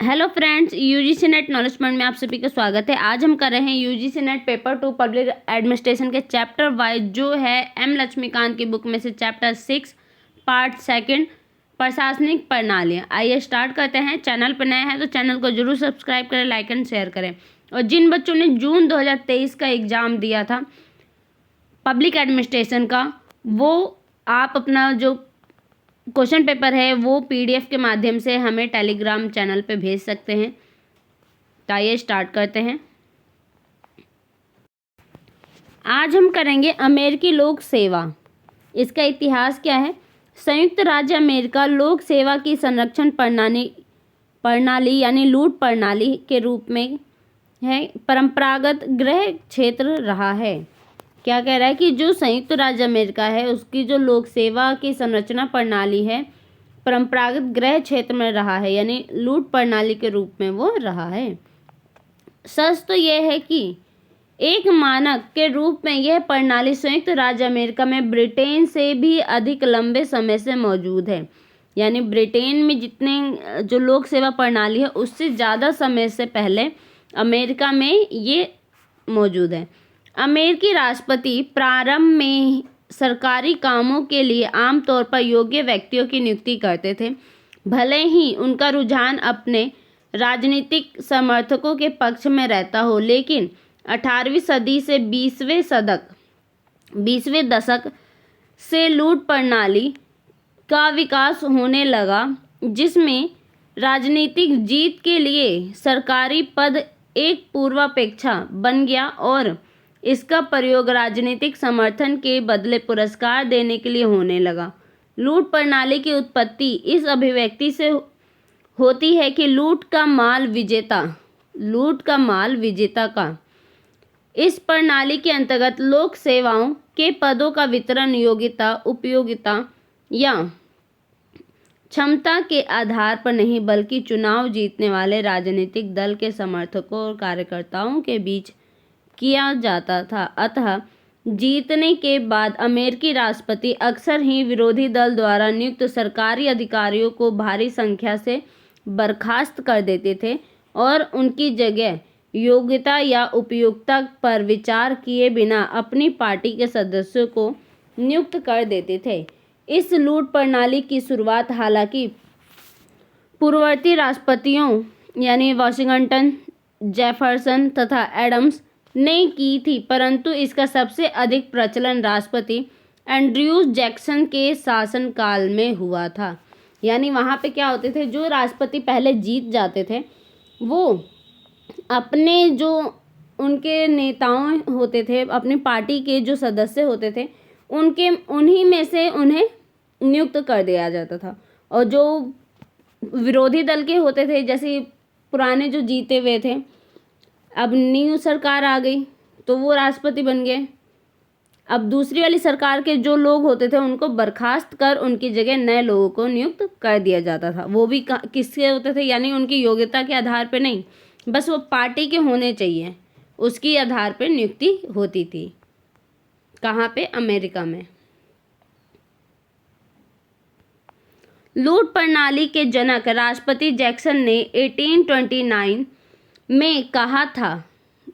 Hello friends, UGC net knowledge point में आप सभी का स्वागत है। आज हम कर रहे हैं UGC net paper 2 public administration के चैप्टर वाइज, जो है एम लक्ष्मीकांत की बुक में से चैप्टर 6 पार्ट 2 प्रशासनिक प्रणालियाँ। आइए स्टार्ट करते हैं। चैनल पर नए हैं तो चैनल को जरूर सब्सक्राइब करें, लाइक एंड शेयर करें। और जिन बच्चों ने जून 2023 का एग्ज़ाम दिया था पब्लिक एडमिनिस्ट्रेशन का, वो आप अपना जो क्वेश्चन पेपर है वो पीडीएफ के माध्यम से हमें टेलीग्राम चैनल पे भेज सकते हैं। तो आइए स्टार्ट करते हैं। आज हम करेंगे अमेरिकी लोक सेवा। इसका इतिहास क्या है। संयुक्त राज्य अमेरिका लोक सेवा की संरक्षण प्रणाली यानी लूट प्रणाली के रूप में है परंपरागत गृह क्षेत्र रहा है। क्या कह रहा है कि जो संयुक्त राज्य अमेरिका है उसकी जो लोक सेवा की संरचना प्रणाली है परंपरागत गृह क्षेत्र में रहा है, यानी लूट प्रणाली के रूप में वो रहा है। सच तो यह है कि एक मानक के रूप में यह प्रणाली संयुक्त राज्य अमेरिका में ब्रिटेन से भी अधिक लंबे समय से मौजूद है। यानी ब्रिटेन में जितने जो लोक सेवा प्रणाली है उससे ज़्यादा समय से पहले अमेरिका में ये मौजूद है। अमेरिकी राष्ट्रपति प्रारंभ में सरकारी कामों के लिए आमतौर पर योग्य व्यक्तियों की नियुक्ति करते थे। भले ही उनका रुझान अपने राजनीतिक समर्थकों के पक्ष में रहता हो, लेकिन 18वीं सदी से 20वें दशक से लूट प्रणाली का विकास होने लगा, जिसमें राजनीतिक जीत के लिए सरकारी पद एक पूर्वापेक्षा बन गया और इसका प्रयोग राजनीतिक समर्थन के बदले पुरस्कार देने के लिए होने लगा। लूट प्रणाली की उत्पत्ति इस अभिव्यक्ति से होती है कि लूट का माल विजेता का। इस प्रणाली के अंतर्गत लोक सेवाओं के पदों का वितरण योग्यता, उपयोगिता या क्षमता के आधार पर नहीं, बल्कि चुनाव जीतने वाले राजनीतिक दल के समर्थकों और कार्यकर्ताओं के बीच किया जाता था। अतः जीतने के बाद अमेरिकी राष्ट्रपति अक्सर ही विरोधी दल द्वारा नियुक्त सरकारी अधिकारियों को भारी संख्या से बर्खास्त कर देते थे और उनकी जगह योग्यता या उपयुक्तता पर विचार किए बिना अपनी पार्टी के सदस्यों को नियुक्त कर देते थे। इस लूट प्रणाली की शुरुआत हालांकि पूर्ववर्ती राष्ट्रपतियों यानी वाशिंगटन, जेफरसन तथा एडम्स ने की थी, परंतु इसका सबसे अधिक प्रचलन राष्ट्रपति एंड्रयू जैक्सन के शासनकाल में हुआ था। यानी वहाँ पे क्या होते थे, जो राष्ट्रपति पहले जीत जाते थे वो अपने जो उनके नेताओं होते थे, अपनी पार्टी के जो सदस्य होते थे, उन्हीं में से उन्हें नियुक्त कर दिया जाता था। और जो विरोधी दल के होते थे, जैसे पुराने जो जीते हुए थे, अब न्यू सरकार आ गई तो वो राष्ट्रपति बन गए। अब दूसरी वाली सरकार के जो लोग होते थे उनको बर्खास्त कर उनकी जगह नए लोगों को नियुक्त कर दिया जाता था। वो भी किसके होते थे, यानी उनकी योग्यता के आधार पे नहीं, बस वो पार्टी के होने चाहिए, उसकी आधार पे नियुक्ति होती थी। कहाँ पे? अमेरिका में। लूट प्रणाली के जनक राष्ट्रपति जैक्सन ने 1829 में कहा था,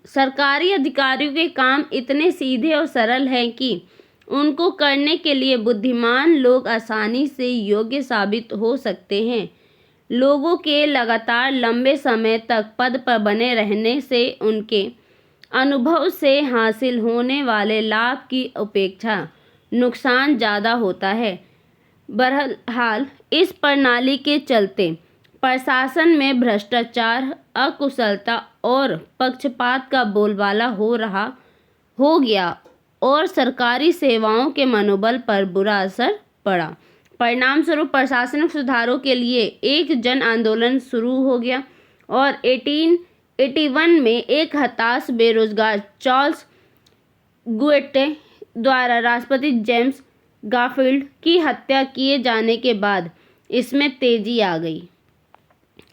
सरकारी अधिकारियों के काम इतने सीधे और सरल हैं कि उनको करने के लिए बुद्धिमान लोग आसानी से योग्य साबित हो सकते हैं। लोगों के लगातार लंबे समय तक पद पर बने रहने से उनके अनुभव से हासिल होने वाले लाभ की अपेक्षा नुकसान ज़्यादा होता है। बहरहाल इस प्रणाली के चलते प्रशासन में भ्रष्टाचार, अकुशलता और पक्षपात का बोलबाला हो गया और सरकारी सेवाओं के मनोबल पर बुरा असर पड़ा। परिणाम स्वरूप प्रशासनिक सुधारों के लिए एक जन आंदोलन शुरू हो गया और 1881 में एक हताश बेरोजगार चार्ल्स गुएटे द्वारा राष्ट्रपति जेम्स गारफील्ड की हत्या किए जाने के बाद इसमें तेजी आ गई।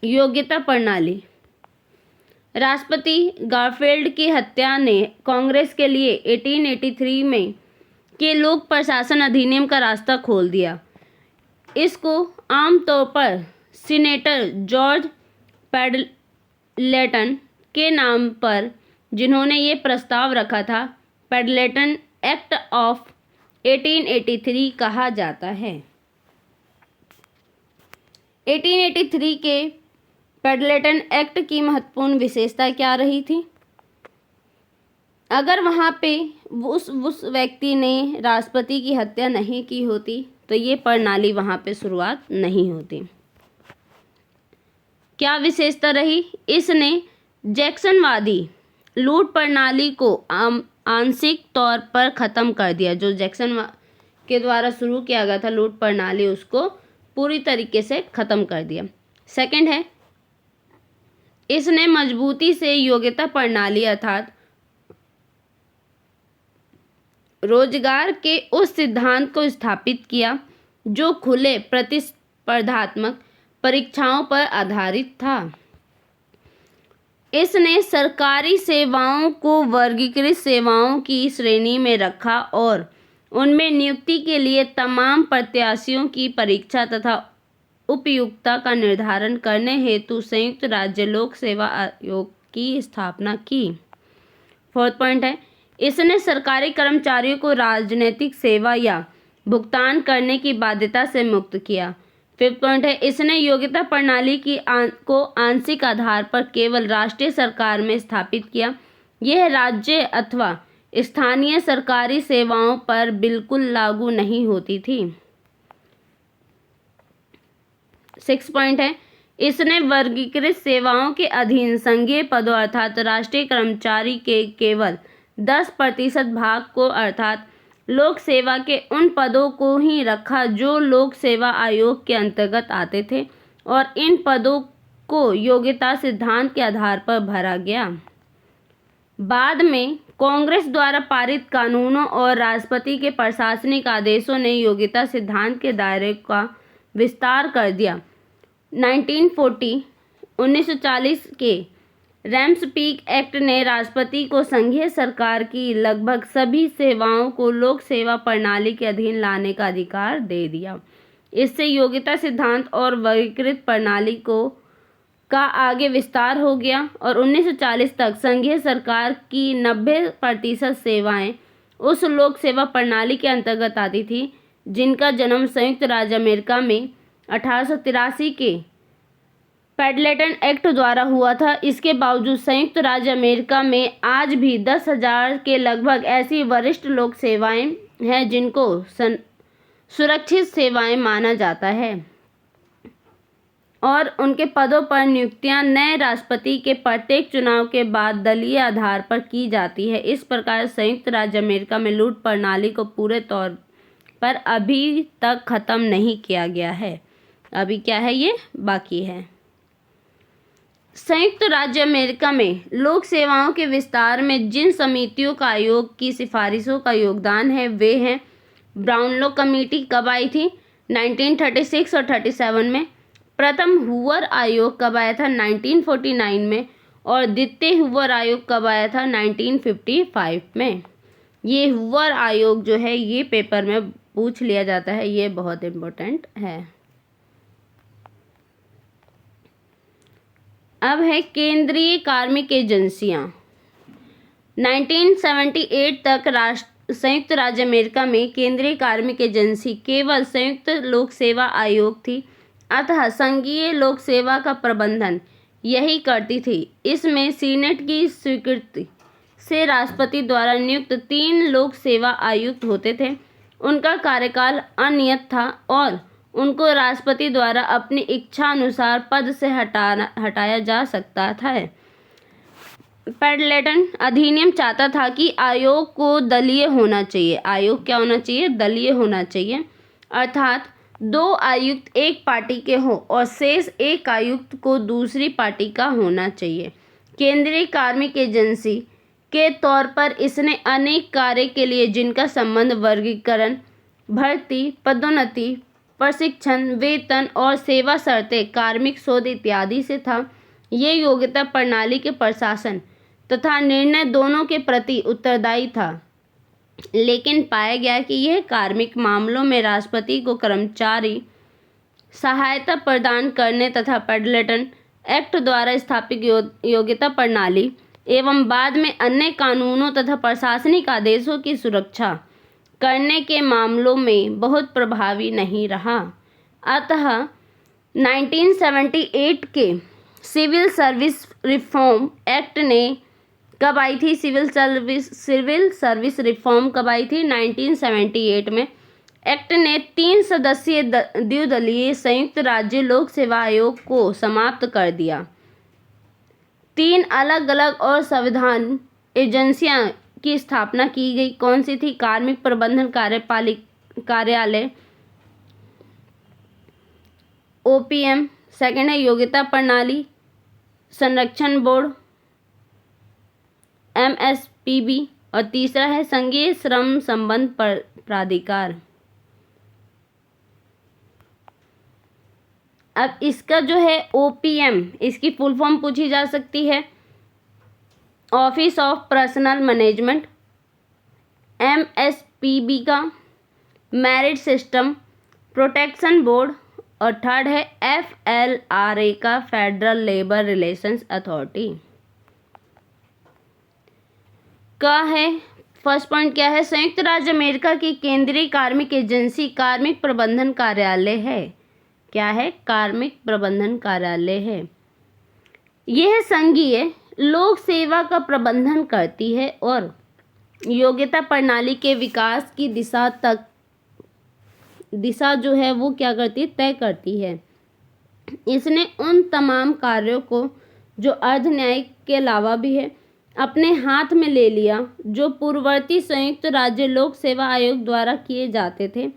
योग्यता प्रणाली। राष्ट्रपति गारफील्ड की हत्या ने कांग्रेस के लिए 1883 में के लोक प्रशासन अधिनियम का रास्ता खोल दिया। इसको आमतौर पर सीनेटर जॉर्ज पेडलेटन के नाम पर जिन्होंने ये प्रस्ताव रखा था, पेडलेटन एक्ट ऑफ 1883 कहा जाता है। 1883 के पेडलेटन एक्ट की महत्वपूर्ण विशेषता क्या रही थी? अगर वहाँ पे उस व्यक्ति ने राष्ट्रपति की हत्या नहीं की होती तो ये प्रणाली वहाँ पे शुरुआत नहीं होती। क्या विशेषता रही? इसने जैक्सनवादी लूट प्रणाली को आंशिक तौर पर ख़त्म कर दिया। जो जैक्सन के द्वारा शुरू किया गया था लूट प्रणाली, उसको पूरी तरीके से ख़त्म कर दिया। सेकंड है, इसने मजबूती से योग्यता प्रणाली अर्थात रोजगार के उस सिद्धांत को स्थापित किया जो खुले प्रतिस्पर्धात्मक परीक्षाओं पर आधारित था। इसने सरकारी सेवाओं को वर्गीकृत सेवाओं की श्रेणी में रखा और उनमें नियुक्ति के लिए तमाम प्रत्याशियों की परीक्षा तथा उपयुक्तता का निर्धारण करने हेतु संयुक्त राज्य लोक सेवा आयोग की स्थापना की। फोर्थ पॉइंट है, इसने सरकारी कर्मचारियों को राजनीतिक सेवा या भुगतान करने की बाध्यता से मुक्त किया। फिफ्थ पॉइंट है, इसने योग्यता प्रणाली को आंशिक आधार पर केवल राष्ट्रीय सरकार में स्थापित किया। यह राज्य अथवा स्थानीय सरकारी सेवाओं पर बिल्कुल लागू नहीं होती थी। सिक्स पॉइंट है, इसने वर्गीकृत सेवाओं के अधीन संघीय पदों अर्थात राष्ट्रीय कर्मचारी के केवल 10% भाग को अर्थात लोक सेवा के उन पदों को ही रखा जो लोक सेवा आयोग के अंतर्गत आते थे और इन पदों को योग्यता सिद्धांत के आधार पर भरा गया। बाद में कांग्रेस द्वारा पारित कानूनों और राष्ट्रपति के प्रशासनिक आदेशों ने योग्यता सिद्धांत के दायरे का विस्तार कर दिया। 1940 के रैम्सपीक एक्ट ने राष्ट्रपति को संघीय सरकार की लगभग सभी सेवाओं को लोक सेवा प्रणाली के अधीन लाने का अधिकार दे दिया। इससे योग्यता सिद्धांत और वर्गीकृत प्रणाली का आगे विस्तार हो गया और 1940 तक संघीय सरकार की 90% सेवाएं उस लोक सेवा प्रणाली के अंतर्गत आती थी जिनका जन्म संयुक्त राज्य अमेरिका में 1883 के पेडलेटन एक्ट द्वारा हुआ था। इसके बावजूद संयुक्त राज्य अमेरिका में आज भी 10,000 के लगभग ऐसी वरिष्ठ लोक सेवाएं हैं जिनको सुरक्षित सेवाएं माना जाता है और उनके पदों पर नियुक्तियां नए राष्ट्रपति के प्रत्येक चुनाव के बाद दलीय आधार पर की जाती है। इस प्रकार संयुक्त राज्य अमेरिका में लूट प्रणाली को पूरे तौर पर अभी तक खत्म नहीं किया गया है। अभी क्या है, ये बाकी है। संयुक्त राज्य अमेरिका में लोक सेवाओं के विस्तार में जिन समितियों का आयोग की सिफारिशों का योगदान है वे हैं ब्राउनलो कमेटी कब आई थी? 1936 और 37 में। प्रथम हूवर आयोग कब आया था? 1949 में। और द्वितीय हूवर आयोग कब आया था? 1955 में। ये हूवर आयोग जो है ये पेपर में पूछ लिया जाता है, ये बहुत इम्पोर्टेंट है। अब है केंद्रीय कार्मिक एजेंसियां। 1978 तक संयुक्त राज्य अमेरिका में केंद्रीय कार्मिक एजेंसी केवल संयुक्त लोक सेवा आयोग थी, अतः संघीय लोक सेवा का प्रबंधन यही करती थी। इसमें सीनेट की स्वीकृति से राष्ट्रपति द्वारा नियुक्त 3 लोक सेवा आयुक्त होते थे। उनका कार्यकाल अनियत था और उनको राष्ट्रपति द्वारा अपनी इच्छा अनुसार पद से हटाया जा सकता था। पेडलेटन अधिनियम चाहता था कि आयोग को दलीय होना चाहिए। आयोग क्या होना चाहिए? दलीय होना चाहिए, अर्थात 2 आयुक्त एक पार्टी के हों और शेष 1 आयुक्त को दूसरी पार्टी का होना चाहिए। केंद्रीय कार्मिक एजेंसी के तौर पर इसने अनेक कार्य के लिए जिनका संबंध वर्गीकरण, भर्ती, पदोन्नति, प्रशिक्षण, वेतन और सेवा शर्तें, कार्मिक शोध इत्यादि से था। ये योग्यता प्रणाली के प्रशासन तथा निर्णय दोनों के प्रति उत्तरदायी था, लेकिन पाया गया कि यह कार्मिक मामलों में राष्ट्रपति को कर्मचारी सहायता प्रदान करने तथा पेडलेटन एक्ट द्वारा स्थापित योग्यता प्रणाली एवं बाद में अन्य कानूनों तथा प्रशासनिक आदेशों की सुरक्षा करने के मामलों में बहुत प्रभावी नहीं रहा। अतः 1978 के सिविल सर्विस रिफॉर्म एक्ट ने कब आई थी? सिविल सर्विस रिफॉर्म कब आई थी? 1978 में। एक्ट ने 3 सदस्यीय द्विदलीय संयुक्त राज्य लोक सेवा आयोग को समाप्त कर दिया। 3 अलग अलग और संविधान एजेंसियां की स्थापना की गई। कौन सी थी? कार्मिक प्रबंधन कार्यालय OPM, सेकंड है योग्यता प्रणाली संरक्षण बोर्ड MSPB और तीसरा है संघीय श्रम संबंध प्राधिकार। अब इसका जो है OPM, इसकी फुल फॉर्म पूछी जा सकती है office of personal management. MSPB का मेरिट सिस्टम प्रोटेक्शन बोर्ड और थर्ड है FLRA का फेडरल लेबर रिलेशंस अथॉरिटी का है। फर्स्ट पॉइंट क्या है? संयुक्त राज्य अमेरिका की केंद्रीय कार्मिक एजेंसी कार्मिक प्रबंधन कार्यालय है। क्या है? कार्मिक प्रबंधन कार्यालय है। यह संघीय लोक सेवा का प्रबंधन करती है और योग्यता प्रणाली के विकास की दिशा जो है वो क्या करती है? तय करती है। इसने उन तमाम कार्यों को जो अर्ध न्यायिक के अलावा भी है अपने हाथ में ले लिया जो पूर्ववर्ती संयुक्त राज्य लोक सेवा आयोग द्वारा किए जाते थे।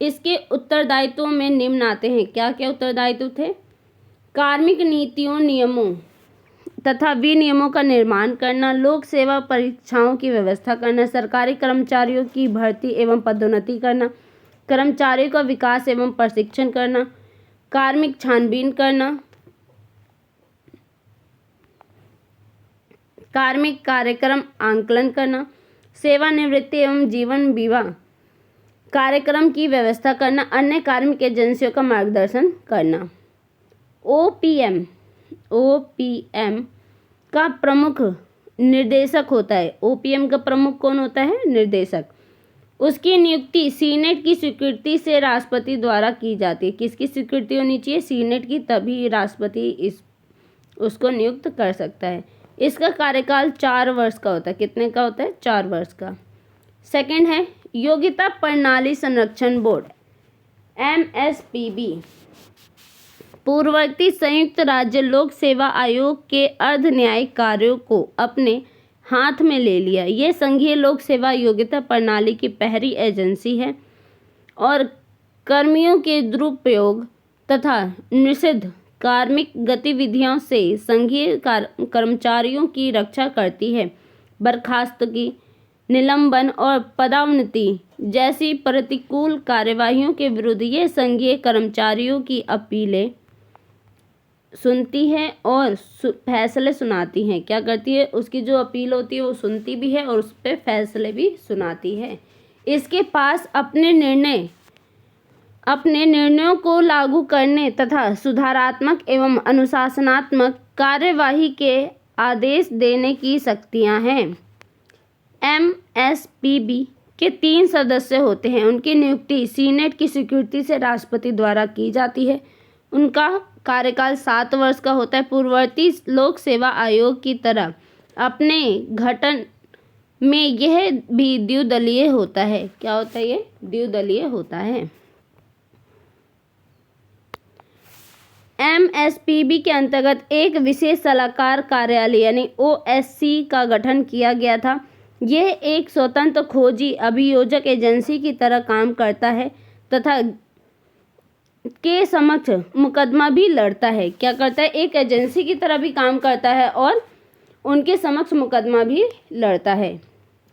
इसके उत्तरदायित्वों में निम्न आते हैं। क्या क्या उत्तरदायित्व थे? कार्मिक नीतियों, नियमों तथा विनियमों का निर्माण करना, लोक सेवा परीक्षाओं की व्यवस्था करना, सरकारी कर्मचारियों की भर्ती एवं पदोन्नति करना, कर्मचारियों का विकास एवं प्रशिक्षण करना, कार्मिक छानबीन करना, कार्मिक कार्यक्रम आंकलन करना, सेवानिवृत्ति एवं जीवन बीमा कार्यक्रम की व्यवस्था करना, अन्य कार्मिक एजेंसियों का मार्गदर्शन करना। OPM का प्रमुख निर्देशक होता है। OPM का प्रमुख कौन होता है? निर्देशक। उसकी नियुक्ति सीनेट की स्वीकृति से राष्ट्रपति द्वारा की जाती है। किसकी स्वीकृति होनी चाहिए? सीनेट की, तभी राष्ट्रपति उसको नियुक्त कर सकता है। इसका कार्यकाल 4 वर्ष का होता है। कितने का होता है? 4 वर्ष का। सेकंड है योग्यता प्रणाली संरक्षण बोर्ड MSPB। पूर्ववर्ती संयुक्त राज्य लोक सेवा आयोग के अर्ध न्यायिक कार्यों को अपने हाथ में ले लिया। यह संघीय लोक सेवा योग्यता प्रणाली की पहली एजेंसी है और कर्मियों के दुरुपयोग तथा निषिद्ध कार्मिक गतिविधियों से संघीय कर्मचारियों की रक्षा करती है। बर्खास्तगी, निलंबन और पदोन्नति जैसी प्रतिकूल कार्यवाहियों के विरुद्ध ये संघीय कर्मचारियों की अपीलें सुनती है और फैसले सुनाती हैं। क्या करती है? उसकी जो अपील होती है वो सुनती भी है और उस पर फैसले भी सुनाती है। इसके पास अपने निर्णयों को लागू करने तथा सुधारात्मक एवं अनुशासनात्मक कार्यवाही के आदेश देने की शक्तियां हैं। MSPB के 3 सदस्य होते हैं। उनकी नियुक्ति सीनेट की स्वीकृति से राष्ट्रपति द्वारा की जाती है। उनका कार्यकाल 7 वर्ष का होता है। पूर्ववर्ती लोक सेवा आयोग की तरह अपने गठन में यह भी द्विदलीय होता है। क्या होता है? ये द्विदलीय होता है। MSPB के अंतर्गत एक विशेष सलाहकार कार्यालय यानी OSC का गठन किया गया था। यह एक स्वतंत्र खोजी अभियोजक एजेंसी की तरह काम करता है तथा के समक्ष मुकदमा भी लड़ता है। क्या करता है? एक एजेंसी की तरह भी काम करता है और उनके समक्ष मुकदमा भी लड़ता है।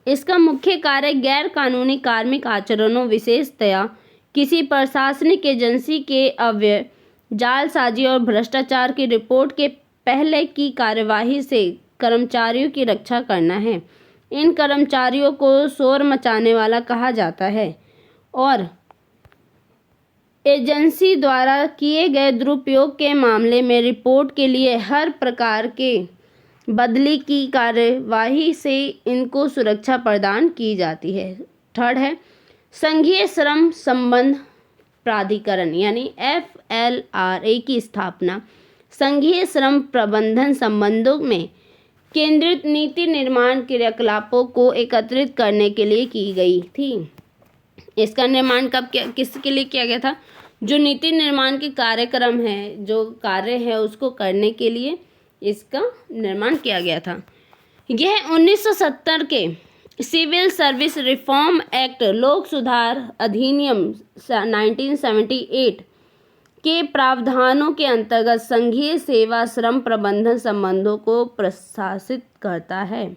इसका मुख्य कार्य गैर कानूनी कार्मिक आचरणों, विशेषतया किसी प्रशासनिक एजेंसी के अव्यय, जालसाजी और भ्रष्टाचार की रिपोर्ट के पहले की कार्यवाही से कर्मचारियों की रक्षा करना है। इन कर्मचारियों को शोर मचाने वाला कहा जाता है और एजेंसी द्वारा किए गए दुरुपयोग के मामले में रिपोर्ट के लिए हर प्रकार के बदली की कार्यवाही से इनको सुरक्षा प्रदान की जाती है। थर्ड है संघीय श्रम संबंध प्राधिकरण यानी FLRA की स्थापना संघीय श्रम प्रबंधन संबंधों में केंद्रित नीति निर्माण क्रियाकलापों को एकत्रित करने के लिए की गई थी। इसका निर्माण किसके लिए किया गया था? जो नीति निर्माण के कार्यक्रम है, जो कार्य है, उसको करने के लिए इसका निर्माण किया गया था। यह 1970 के सिविल सर्विस रिफॉर्म एक्ट लोक सुधार अधिनियम 1978 के प्रावधानों के अंतर्गत संघीय सेवा श्रम प्रबंधन संबंधों को प्रशासित करता है।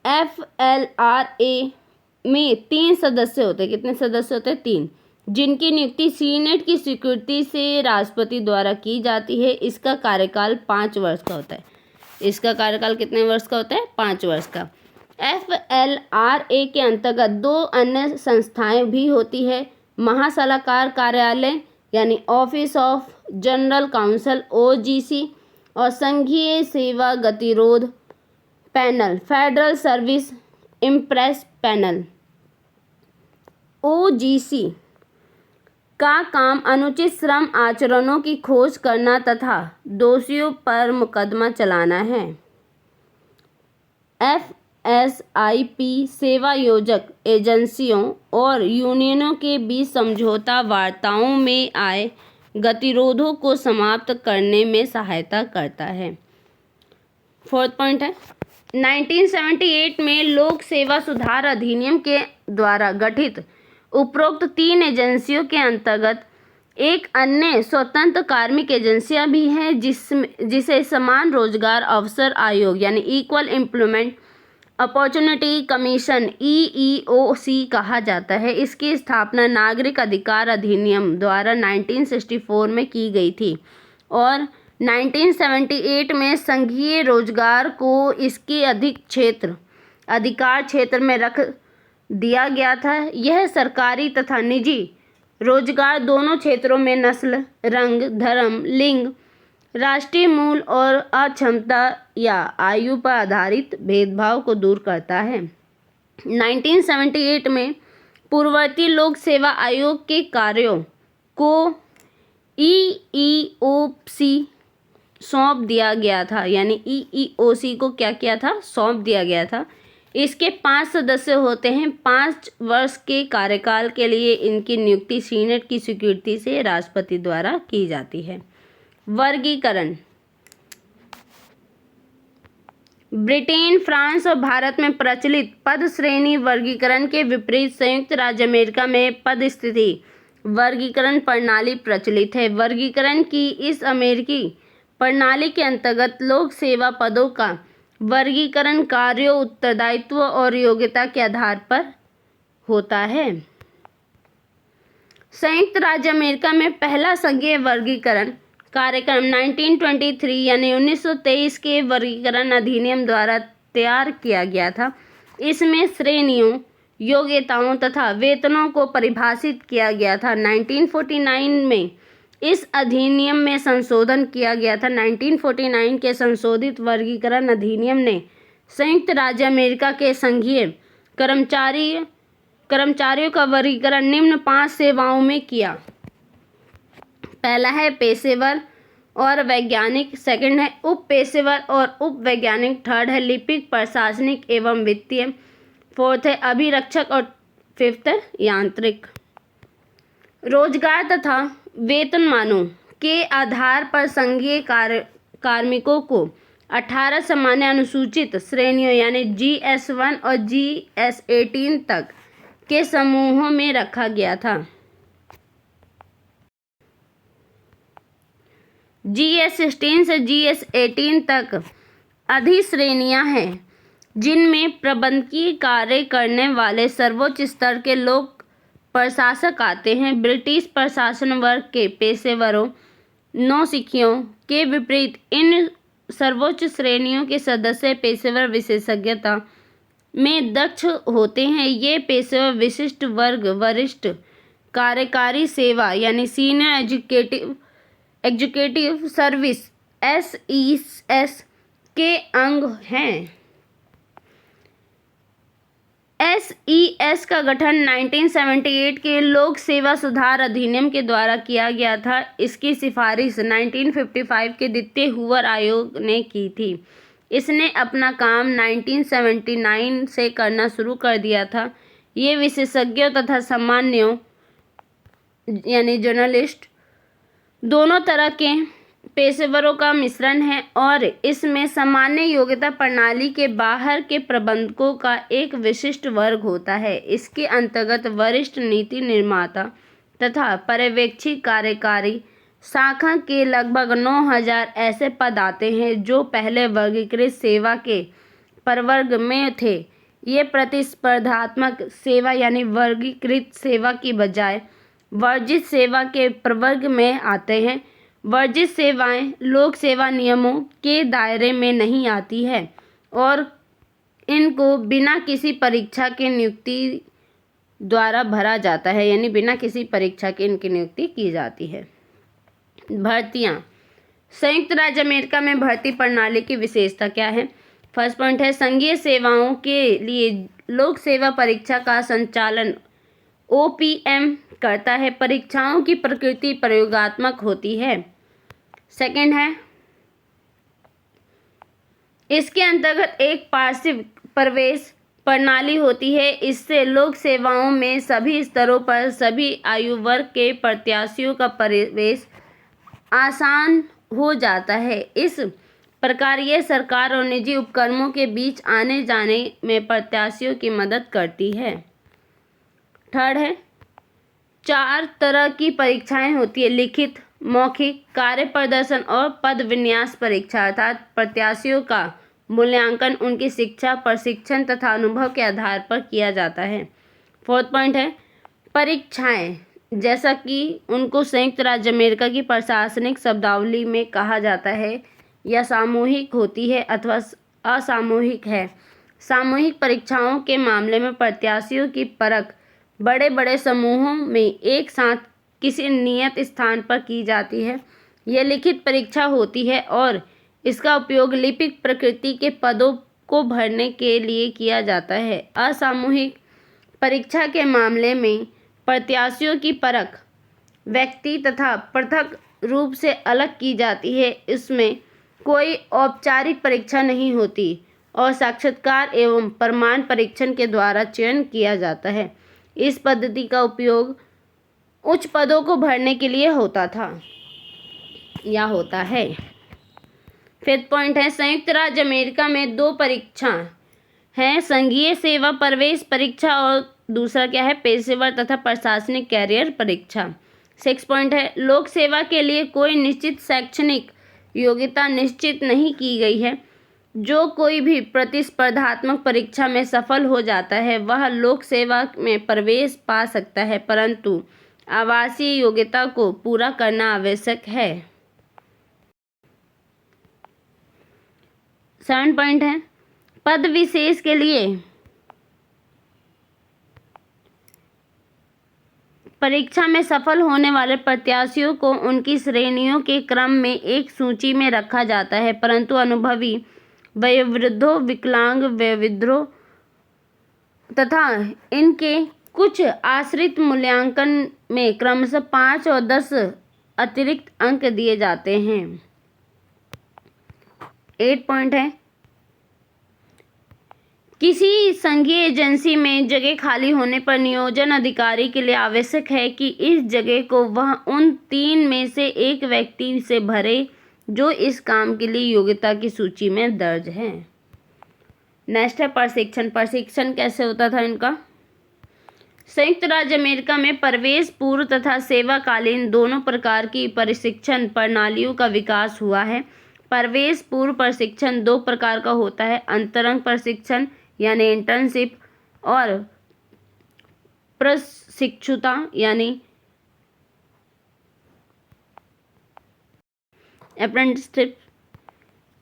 FLRA में 3 सदस्य होते हैं। कितने सदस्य होते हैं? 3, जिनकी नियुक्ति सीनेट की स्वीकृति से राष्ट्रपति द्वारा की जाती है। इसका कार्यकाल 5 वर्ष का होता है। इसका कार्यकाल कितने वर्ष का होता है? 5 वर्ष का। FLRA के अंतर्गत 2 अन्य संस्थाएं भी होती है, महासलाहकार कार्यालय यानी office of general council OGC और संघीय सेवा गतिरोध panel federal service impress panel OGC का काम अनुचित श्रम आचरणों की खोज करना तथा दोषियों पर मुकदमा चलाना है। FSIP सेवा योजक एजेंसियों और यूनियनों के बीच समझौता वार्ताओं में आए गतिरोधों को समाप्त करने में सहायता करता है। 4th पॉइंट है 1978 में लोक सेवा सुधार अधिनियम के द्वारा गठित उपरोक्त 3 एजेंसियों के अंतर्गत एक अन्य स्वतंत्र कार्मिक एजेंसियां भी हैं जिसे समान रोजगार अवसर आयोग यानी equal employment opportunity commission EEOC कहा जाता है। इसकी स्थापना नागरिक अधिकार अधिनियम द्वारा 1964 में की गई थी और 1978 में संघीय रोजगार को इसके अधिकार क्षेत्र में रख दिया गया था। यह सरकारी तथा निजी रोजगार दोनों क्षेत्रों में नस्ल, रंग, धर्म, लिंग, राष्ट्रीय मूल और अक्षमता या आयु पर आधारित भेदभाव को दूर करता है। 1978 में पूर्ववर्ती लोक सेवा आयोग के कार्यों को EEOC सौंप दिया गया था, यानी EEOC को क्या किया था? सौंप दिया गया था। इसके 5 सदस्य होते हैं। 5 वर्ष के कार्यकाल के लिए इनकी नियुक्ति सीनेट की स्वीकृति से राष्ट्रपति द्वारा की जाती है। वर्गीकरण ब्रिटेन, फ्रांस और भारत में प्रचलित पद श्रेणी वर्गीकरण के विपरीत संयुक्त राज्य अमेरिका में पद स्थिति वर्गीकरण प्रणाली प्रचलित है। वर्गीकरण की इस अमेरिकी प्रणाली के अंतर्गत लोक सेवा पदों का वर्गीकरण कार्यों, उत्तरदायित्व और योग्यता के आधार पर होता है। संयुक्त राज्य अमेरिका में पहला संघीय वर्गीकरण कार्यक्रम 1923 यानी 1923 के वर्गीकरण अधिनियम द्वारा तैयार किया गया था। इसमें श्रेणियों, योग्यताओं तथा वेतनों को परिभाषित किया गया था। 1949 में इस अधिनियम में संशोधन किया गया था। 1949 के संशोधित वर्गीकरण अधिनियम ने संयुक्त राज्य अमेरिका के संघीय कर्मचारियों का वर्गीकरण निम्न 5 सेवाओं में किया। पहला है पेशेवर और वैज्ञानिक, सेकंड है उप पेशेवर और उप वैज्ञानिक, थर्ड है लिपिक, प्रशासनिक एवं वित्तीय, फोर्थ है अभिरक्षक और फिफ्थ है यांत्रिक। रोजगार तथा वेतनमानों के आधार पर संघीय कार्मिकों को 18 सामान्य अनुसूचित श्रेणियों यानी GS1 और GS18 तक के समूहों में रखा गया था। GS16 से GS18 तक अधिश्रेणियां हैं जिनमें प्रबंधकीय कार्य करने वाले सर्वोच्च स्तर के लोक प्रशासक आते हैं। ब्रिटिश प्रशासन वर्ग के पेशेवरों, नौसिखियों के विपरीत इन सर्वोच्च श्रेणियों के सदस्य पेशेवर विशेषज्ञता में दक्ष होते हैं। ये पेशेवर विशिष्ट वर्ग वरिष्ठ कार्यकारी सेवा यानी सीनियर एग्जीक्यूटिव सर्विस SES के अंग हैं। SES का गठन 1978 के लोक सेवा सुधार अधिनियम के द्वारा किया गया था। इसकी सिफारिश 1955 के द्वितीय हूवर आयोग ने की थी। इसने अपना काम 1979 से करना शुरू कर दिया था। ये विशेषज्ञों तथा सामान्यों यानी जर्नलिस्ट दोनों तरह के पेशेवरों का मिश्रण है और इसमें सामान्य योग्यता प्रणाली के बाहर के प्रबंधकों का एक विशिष्ट वर्ग होता है। इसके अंतर्गत वरिष्ठ नीति निर्माता तथा पर्यवेक्षी कार्यकारी शाखा के लगभग 9000 ऐसे पद आते हैं जो पहले वर्गीकृत सेवा के प्रवर्ग में थे। ये प्रतिस्पर्धात्मक सेवा यानी वर्गीकृत सेवा की बजाय वर्जित सेवा के प्रवर्ग में आते हैं। वर्जित सेवाएं लोक सेवा नियमों के दायरे में नहीं आती है और इनको बिना किसी परीक्षा के नियुक्ति द्वारा भरा जाता है, यानी बिना किसी परीक्षा के इनकी नियुक्ति की जाती है। भर्तियां। संयुक्त राज्य अमेरिका में भर्ती प्रणाली की विशेषता क्या है? फर्स्ट पॉइंट है संघीय सेवाओं के लिए लोक सेवा परीक्षा का संचालन OPM करता है। परीक्षाओं की प्रकृति प्रयोगात्मक होती है। सेकंड है इसके अंतर्गत एक पार्श्विक प्रवेश प्रणाली होती है। इससे लोक सेवाओं में सभी स्तरों पर सभी आयु वर्ग के प्रत्याशियों का प्रवेश आसान हो जाता है। इस प्रकार यह सरकार और निजी उपक्रमों के बीच आने जाने में प्रत्याशियों की मदद करती है। थर्ड है 4 तरह की परीक्षाएं होती है: लिखित, मौखिक, कार्य प्रदर्शन और पद विन्यास परीक्षा। अर्थात प्रत्याशियों का मूल्यांकन उनकी शिक्षा, प्रशिक्षण तथा अनुभव के आधार पर किया जाता है। फोर्थ पॉइंट है परीक्षाएं, जैसा कि उनको संयुक्त राज्य अमेरिका की प्रशासनिक शब्दावली में कहा जाता है, या सामूहिक होती है अथवा असामूहिक है। सामूहिक परीक्षाओं के मामले में प्रत्याशियों की परख बड़े बड़े समूहों में एक साथ किसी नियत स्थान पर की जाती है। यह लिखित परीक्षा होती है और इसका उपयोग लिपिक प्रकृति के पदों को भरने के लिए किया जाता है। असामूहिक परीक्षा के मामले में प्रत्याशियों की परख व्यक्ति तथा पृथक रूप से अलग की जाती है। इसमें कोई औपचारिक परीक्षा नहीं होती और साक्षात्कार एवं प्रमाण परीक्षण के द्वारा चयन किया जाता है। इस पद्धति का उपयोग उच्च पदों को भरने के लिए होता था या होता है। फिफ्थ पॉइंट है संयुक्त राज्य अमेरिका में 2 परीक्षा हैं: संघीय सेवा प्रवेश परीक्षा और दूसरा क्या है? पेशेवर तथा प्रशासनिक कैरियर परीक्षा। 6 पॉइंट है लोक सेवा के लिए कोई निश्चित शैक्षणिक योग्यता निश्चित नहीं की गई है। जो कोई भी प्रतिस्पर्धात्मक परीक्षा में सफल हो जाता है वह लोक सेवा में प्रवेश पा सकता है, परंतु आवासीय योग्यता को पूरा करना आवश्यक है। 7 पॉइंट है पद विशेष के लिए परीक्षा में सफल होने वाले प्रत्याशियों को उनकी श्रेणियों के क्रम में एक सूची में रखा जाता है, परंतु अनुभवी, वयोवृद्धों, विकलांग, वयोवृद्धों तथा इनके कुछ आश्रित मूल्यांकन में क्रमशः 5 और 10 अतिरिक्त अंक दिए जाते हैं। 8 पॉइंट है किसी संघीय एजेंसी में जगह खाली होने पर नियोजन अधिकारी के लिए आवश्यक है कि इस जगह को वह उन 3 में से एक व्यक्ति से भरे जो इस काम के लिए योग्यता की सूची में दर्ज है। नेक्स्ट है प्रशिक्षण। प्रशिक्षण कैसे होता था इनका? संयुक्त राज्य अमेरिका में प्रवेश पूर्व तथा सेवाकालीन दोनों प्रकार की प्रशिक्षण प्रणालियों का विकास हुआ है। प्रवेश पूर्व प्रशिक्षण 2 प्रकार का होता है: अंतरंग प्रशिक्षण यानी इंटर्नशिप और प्रशिक्षुता यानी अप्रेंटिसशिप।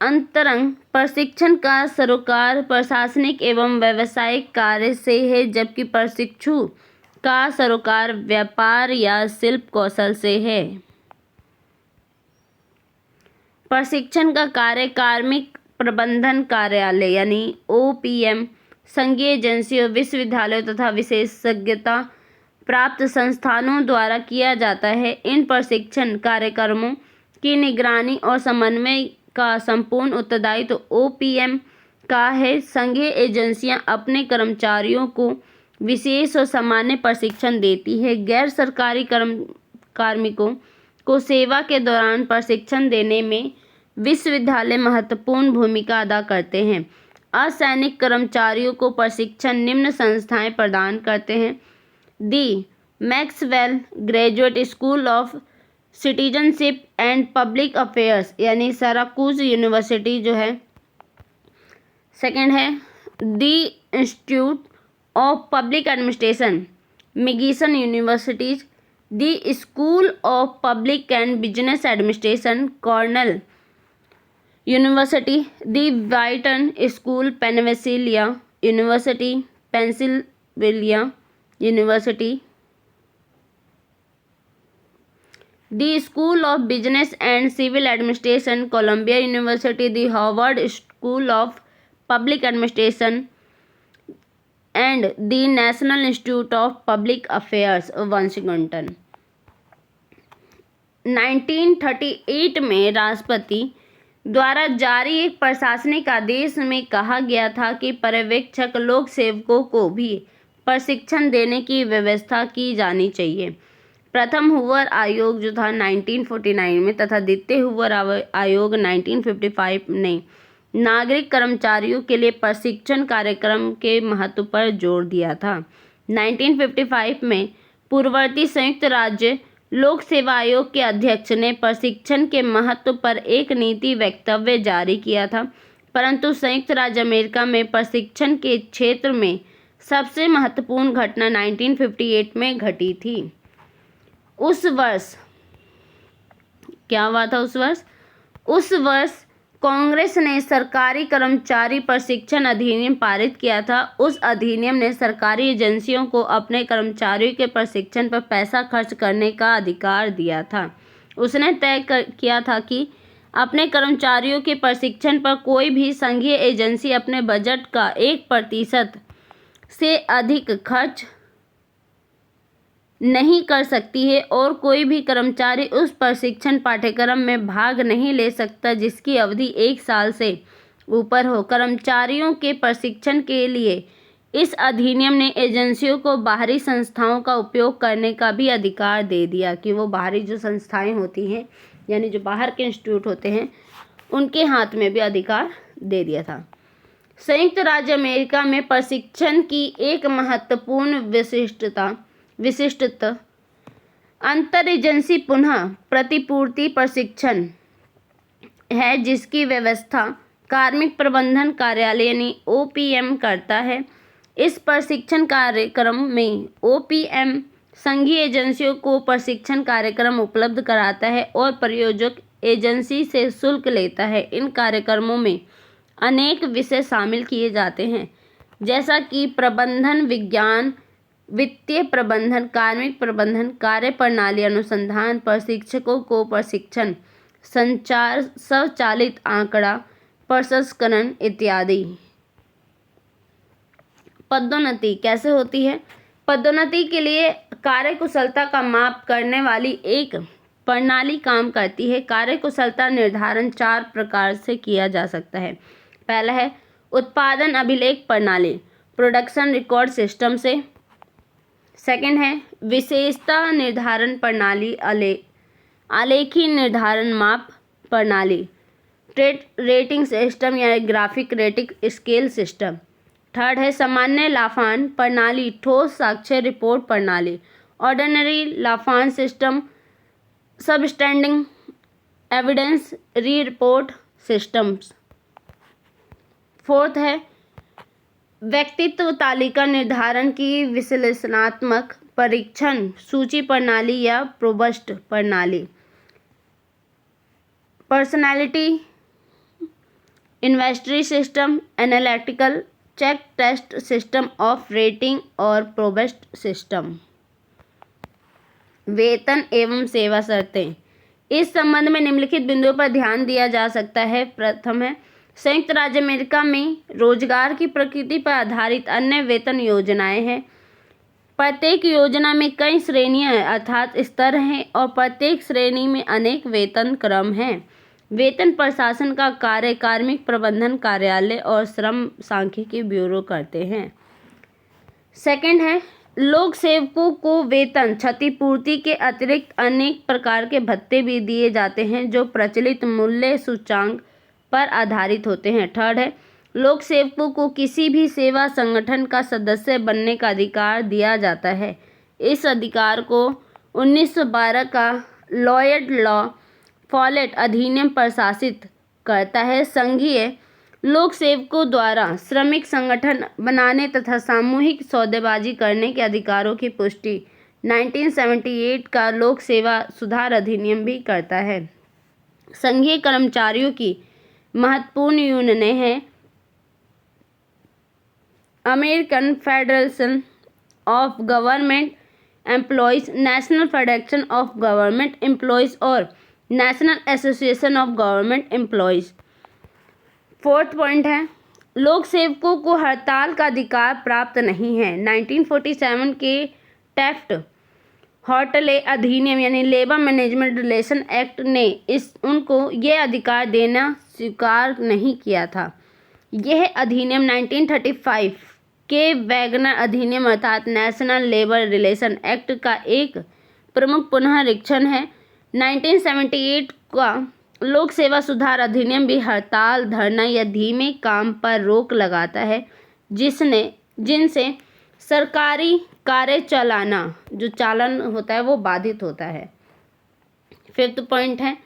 अंतरंग प्रशिक्षण का सरोकार प्रशासनिक एवं व्यावसायिक कार्य से है, जबकि प्रशिक्षु का सरोकार व्यापार या शिल्प कौशल से है। प्रशिक्षण का कार्य कार्मिक प्रबंधन कार्यालय यानी OPM, संघीय एजेंसियों, विश्वविद्यालयों तथा विशेषज्ञता प्राप्त संस्थानों द्वारा किया जाता है। इन प्रशिक्षण कार्यक्रमों की निगरानी और समन्वय का संपूर्ण उत्तरदायित्व OPM का है। संघीय एजेंसियां अपने कर्मचारियों को विशेष और सामान्य प्रशिक्षण देती है। गैर सरकारी कार्मिकों को सेवा के दौरान प्रशिक्षण देने में विश्वविद्यालय महत्वपूर्ण भूमिका अदा करते हैं। असैनिक कर्मचारियों को प्रशिक्षण निम्न संस्थाएं प्रदान करते हैं। The Maxwell graduate school of citizenship and public affairs यानी सराकूज यूनिवर्सिटी जो है। सेकंड है the institute of public administration Michigan universities, the school of public and business administration Cornell university, the Wharton school Pennsylvania university, Pennsylvania university, the school of business and civil administration Columbia university, the Harvard school of public administration and the national institute of public affairs Washington. 1938 में राष्ट्रपति द्वारा जारी एक प्रशासनिक आदेश में कहा गया था कि पर्यवेक्षक लोक सेवकों को भी प्रशिक्षण देने की व्यवस्था की जानी चाहिए। प्रथम हूवर आयोग जो था 1949 में तथा द्वितीय हूवर आयोग 1955 ने नागरिक कर्मचारियों के लिए प्रशिक्षण कार्यक्रम के महत्व पर जोर दिया था। 1955 में पूर्ववर्ती संयुक्त राज्य लोक सेवा आयोग के अध्यक्ष ने प्रशिक्षण के महत्व पर एक नीति वक्तव्य जारी किया था, परंतु संयुक्त राज्य अमेरिका में प्रशिक्षण के क्षेत्र में सबसे महत्वपूर्ण घटना 1958 में घटी थी। उस वर्ष क्या हुआ था? उस वर्ष कांग्रेस ने सरकारी कर्मचारी प्रशिक्षण अधिनियम पारित किया था। उस अधिनियम ने सरकारी एजेंसियों को अपने कर्मचारियों के प्रशिक्षण पर पैसा खर्च करने का अधिकार दिया था। उसने तय किया था कि अपने कर्मचारियों के प्रशिक्षण पर कोई भी संघीय एजेंसी अपने बजट का 1% से अधिक खर्च नहीं कर सकती है और कोई भी कर्मचारी उस प्रशिक्षण पाठ्यक्रम में भाग नहीं ले सकता जिसकी अवधि 1 साल से ऊपर हो। कर्मचारियों के प्रशिक्षण के लिए इस अधिनियम ने एजेंसियों को बाहरी संस्थाओं का उपयोग करने का भी अधिकार दे दिया कि वो बाहरी जो संस्थाएं होती हैं यानी जो बाहर के इंस्टीट्यूट होते हैं उनके हाथ में भी अधिकार दे दिया था। संयुक्त राज्य अमेरिका में प्रशिक्षण की एक महत्वपूर्ण विशिष्टता अंतर एजेंसी पुनः प्रतिपूर्ति प्रशिक्षण है, जिसकी व्यवस्था कार्मिक प्रबंधन कार्यालय यानी OPM करता है। इस प्रशिक्षण कार्यक्रम में OPM संघीय एजेंसियों को प्रशिक्षण कार्यक्रम उपलब्ध कराता है और प्रयोजक एजेंसी से शुल्क लेता है। इन कार्यक्रमों में अनेक विषय शामिल किए जाते हैं जैसा कि प्रबंधन विज्ञान, वित्तीय प्रबंधन, कार्मिक प्रबंधन, कार्यप्रणाली अनुसंधान, प्रशिक्षकों को प्रशिक्षण, संचार, स्वचालित आंकड़ा प्रसंस्करण इत्यादि। पदोन्नति कैसे होती है? पदोन्नति के लिए कार्यकुशलता का माप करने वाली एक प्रणाली काम करती है। कार्यकुशलता निर्धारण 4 प्रकार से किया जा सकता है। पहला है उत्पादन अभिलेख प्रणाली, प्रोडक्शन रिकॉर्ड सिस्टम से। सेकंड है विशेषता निर्धारण प्रणाली, आलेखी निर्धारण माप प्रणाली, रेटिंग सिस्टम या graphic rating scale system. Third है सामान्य लाभांश प्रणाली, ठोस साक्ष्य रिपोर्ट प्रणाली, ऑर्डिनरी लाभांश system, substanding evidence report systems. Fourth है व्यक्तित्व तालिका निर्धारण की विश्लेषणात्मक परीक्षण सूची प्रणाली या प्रोबस्ट प्रणाली, personality inventory system, analytical check test system of rating और प्रोबस्ट सिस्टम। वेतन एवं सेवा शर्तें। इस संबंध में निम्नलिखित बिंदुओं पर ध्यान दिया जा सकता है। प्रथम है, संयुक्त राज्य अमेरिका में रोजगार की प्रकृति पर आधारित अन्य वेतन योजनाएं हैं। प्रत्येक योजना में कई श्रेणियां अर्थात स्तर हैं और प्रत्येक श्रेणी में अनेक वेतन क्रम हैं। वेतन प्रशासन का कार्य कार्मिक प्रबंधन कार्यालय और श्रम सांख्यिकी ब्यूरो करते हैं। सेकंड है, लोक सेवकों को वेतन क्षतिपूर्ति के अतिरिक्त अनेक प्रकार के भत्ते भी दिए जाते हैं जो प्रचलित मूल्य सूचांक पर आधारित होते हैं। थर्ड है, लोक सेवकों को किसी भी सेवा संगठन का सदस्य बनने का अधिकार दिया जाता है। इस अधिकार को 1912 का लॉयड लॉ फॉलेट अधिनियम प्रशासित करता है। संघीय लोक सेवकों द्वारा श्रमिक संगठन बनाने तथा सामूहिक सौदेबाजी करने के अधिकारों की पुष्टि 1978 का लोक सेवा सुधार अधिनियम भी करता है। संघीय कर्मचारियों की महत्वपूर्ण यूनियनें हैं American federation of government employees, national federation of government employees और national association of government employees. Fourth point है, लोक सेवकों को हड़ताल का अधिकार प्राप्त नहीं है। 1947 के टैफ्ट हॉर्टले अधिनियम यानी लेबर मैनेजमेंट रिलेशन एक्ट ने उनको यह अधिकार देना स्वीकार नहीं किया था। यह अधिनियम 1935 के वैगनर अधिनियम अर्थात नेशनल लेबर रिलेशन एक्ट का एक प्रमुख पुनरीक्षण है। 1978 का लोक सेवा सुधार अधिनियम भी हड़ताल, धरना या धीमे काम पर रोक लगाता है जिनसे सरकारी कार्य चलाना जो चालन होता है वो बाधित होता है। फिफ्थ पॉइंट है,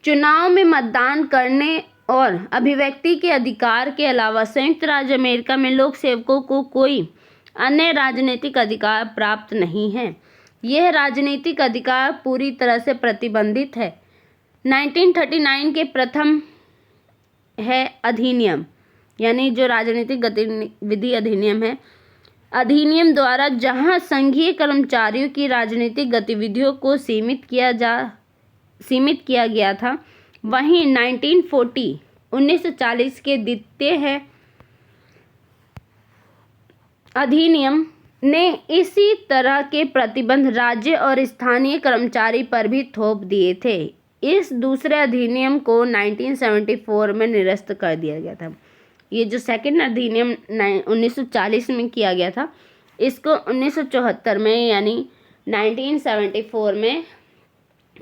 चुनाव में मतदान करने और अभिव्यक्ति के अधिकार के अलावा संयुक्त राज्य अमेरिका में लोक सेवकों को कोई अन्य राजनीतिक अधिकार प्राप्त नहीं है। यह राजनीतिक अधिकार पूरी तरह से प्रतिबंधित है। 1939 के प्रथम है अधिनियम यानी जो राजनीतिक गतिविधि अधिनियम है, अधिनियम द्वारा जहां संघीय कर्मचारियों की राजनीतिक गतिविधियों को सीमित किया गया था, वहीं 1940 के द्वितीय है अधिनियम ने इसी तरह के प्रतिबंध राज्य और स्थानीय कर्मचारी पर भी थोप दिए थे। इस दूसरे अधिनियम को 1974 में निरस्त कर दिया गया था। ये जो सेकंड अधिनियम 1940 में किया गया था, इसको 1974 में यानी 1974 में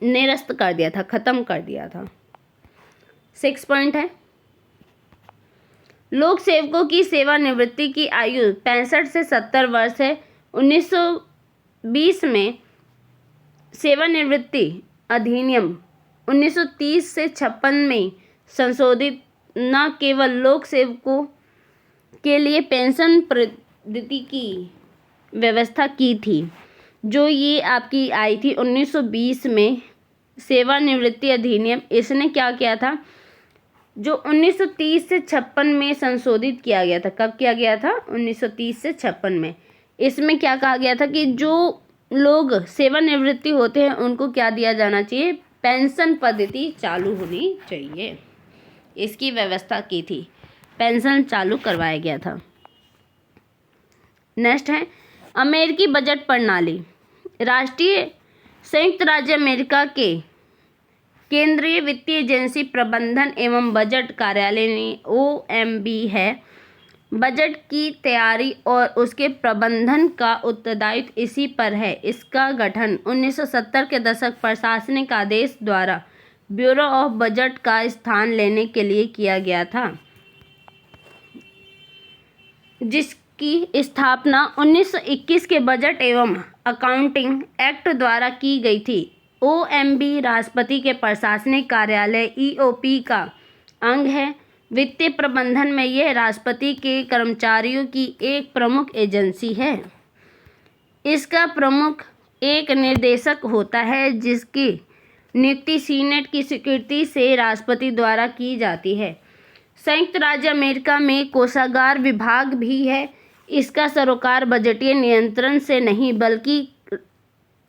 निरस्त कर दिया था, ख़त्म कर दिया था। 6 पॉइंट है, लोक सेवकों की सेवानिवृत्ति की आयु 65 से 70 वर्ष है। 1920 में सेवानिवृत्ति अधिनियम 1930 से 56 में संशोधित न केवल लोक सेवकों के लिए पेंशन पद्धति की व्यवस्था की थी, जो ये आपकी आई थी 1920 में सेवानिवृत्ति अधिनियम। इसने क्या किया था, जो 1930 से 56 में संशोधित किया गया था। कब किया गया था? 1930 से 56 में। इसमें क्या कहा गया था कि जो लोग सेवानिवृत्ति होते हैं उनको क्या दिया जाना चाहिए, पेंशन पद्धति चालू होनी चाहिए, इसकी व्यवस्था की थी, पेंशन चालू करवाया गया था। नेक्स्ट है अमेरिकी बजट प्रणाली। राष्ट्रीय संयुक्त राज्य अमेरिका के केंद्रीय वित्तीय एजेंसी प्रबंधन एवं बजट कार्यालय OMB है। बजट की तैयारी और उसके प्रबंधन का उत्तरदायित्व इसी पर है। इसका गठन 1970 के दशक प्रशासनिक आदेश द्वारा ब्यूरो ऑफ बजट का स्थान लेने के लिए किया गया था, जिसकी स्थापना 1921 के बजट एवं अकाउंटिंग एक्ट द्वारा की गई थी। OMB राष्ट्रपति के प्रशासनिक कार्यालय EOP का अंग है। वित्तीय प्रबंधन में यह राष्ट्रपति के कर्मचारियों की एक प्रमुख एजेंसी है। इसका प्रमुख एक निर्देशक होता है जिसकी नियुक्ति सीनेट की स्वीकृति से राष्ट्रपति द्वारा की जाती है। संयुक्त राज्य अमेरिका में कोषागार विभाग भी है। इसका सरोकार बजटीय नियंत्रण से नहीं बल्कि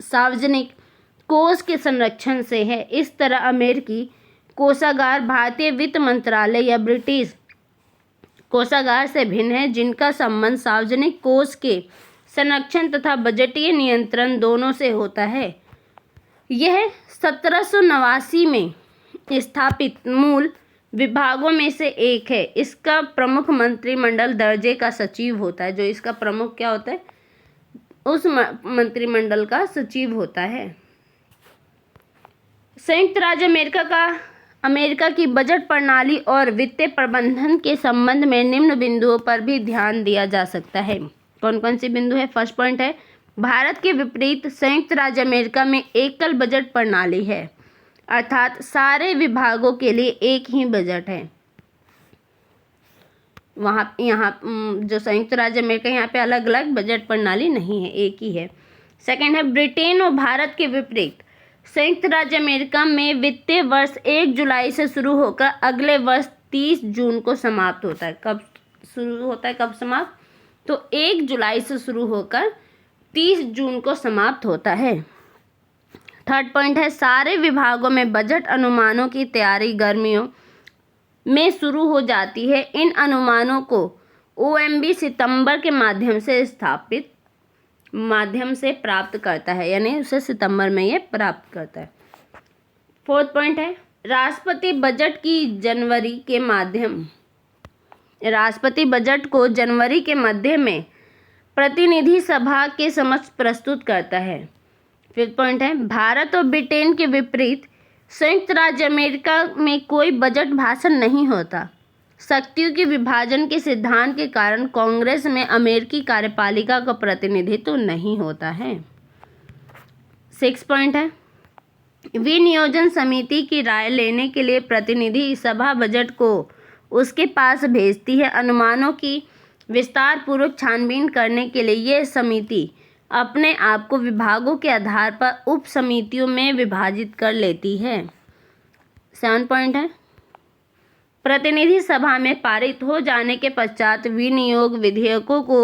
सार्वजनिक कोष के संरक्षण से है। इस तरह अमेरिकी कोषागार भारतीय वित्त मंत्रालय या ब्रिटिश कोषागार से भिन्न है, जिनका संबंध सार्वजनिक कोष के संरक्षण तथा बजटीय नियंत्रण दोनों से होता है। यह 1789 में स्थापित मूल विभागों में से एक है। इसका प्रमुख मंत्रिमंडल दर्जे का सचिव होता है। जो इसका प्रमुख क्या होता है, उस मंत्रिमंडल का सचिव होता है। संयुक्त राज्य अमेरिका की बजट प्रणाली और वित्तीय प्रबंधन के संबंध में निम्न बिंदुओं पर भी ध्यान दिया जा सकता है। कौन कौन सी बिंदु है? फर्स्ट पॉइंट है, भारत के विपरीत संयुक्त राज्य अमेरिका में एकल बजट प्रणाली है, अर्थात सारे विभागों के लिए एक ही बजट है। यहाँ जो संयुक्त राज्य अमेरिका, यहाँ पे अलग अलग बजट प्रणाली नहीं है, एक ही है। सेकंड है, ब्रिटेन और भारत के विपरीत संयुक्त राज्य अमेरिका में वित्तीय वर्ष 1 जुलाई से शुरू होकर अगले वर्ष 30 जून को समाप्त होता है। कब शुरू होता है, कब समाप्त? तो 1 जुलाई से शुरू होकर 30 जून को समाप्त होता है। थर्ड पॉइंट है, सारे विभागों में बजट अनुमानों की तैयारी गर्मियों में शुरू हो जाती है। इन अनुमानों को OMB सितंबर के माध्यम से प्राप्त करता है, यानी उसे सितंबर में ये प्राप्त करता है। फोर्थ पॉइंट है, राष्ट्रपति बजट को जनवरी के मध्य में प्रतिनिधि सभा के समक्ष प्रस्तुत करता है। फिफ्थ पॉइंट है, भारत और ब्रिटेन के विपरीत संयुक्त राज्य अमेरिका में कोई बजट भाषण नहीं होता। शक्तियों के विभाजन के सिद्धांत के कारण कांग्रेस में अमेरिकी कार्यपालिका का प्रतिनिधित्व नहीं होता है। सिक्स पॉइंट है, विनियोजन समिति की राय लेने के लिए प्रतिनिधि सभा बजट को उसके पास भेजती है। अनुमानों की विस्तार पूर्वक छानबीन करने के लिए यह समिति अपने आप को विभागों के आधार पर उप समितियों में विभाजित कर लेती है। 7 पॉइंट है, प्रतिनिधि सभा में पारित हो जाने के पश्चात विनियोग विधेयकों को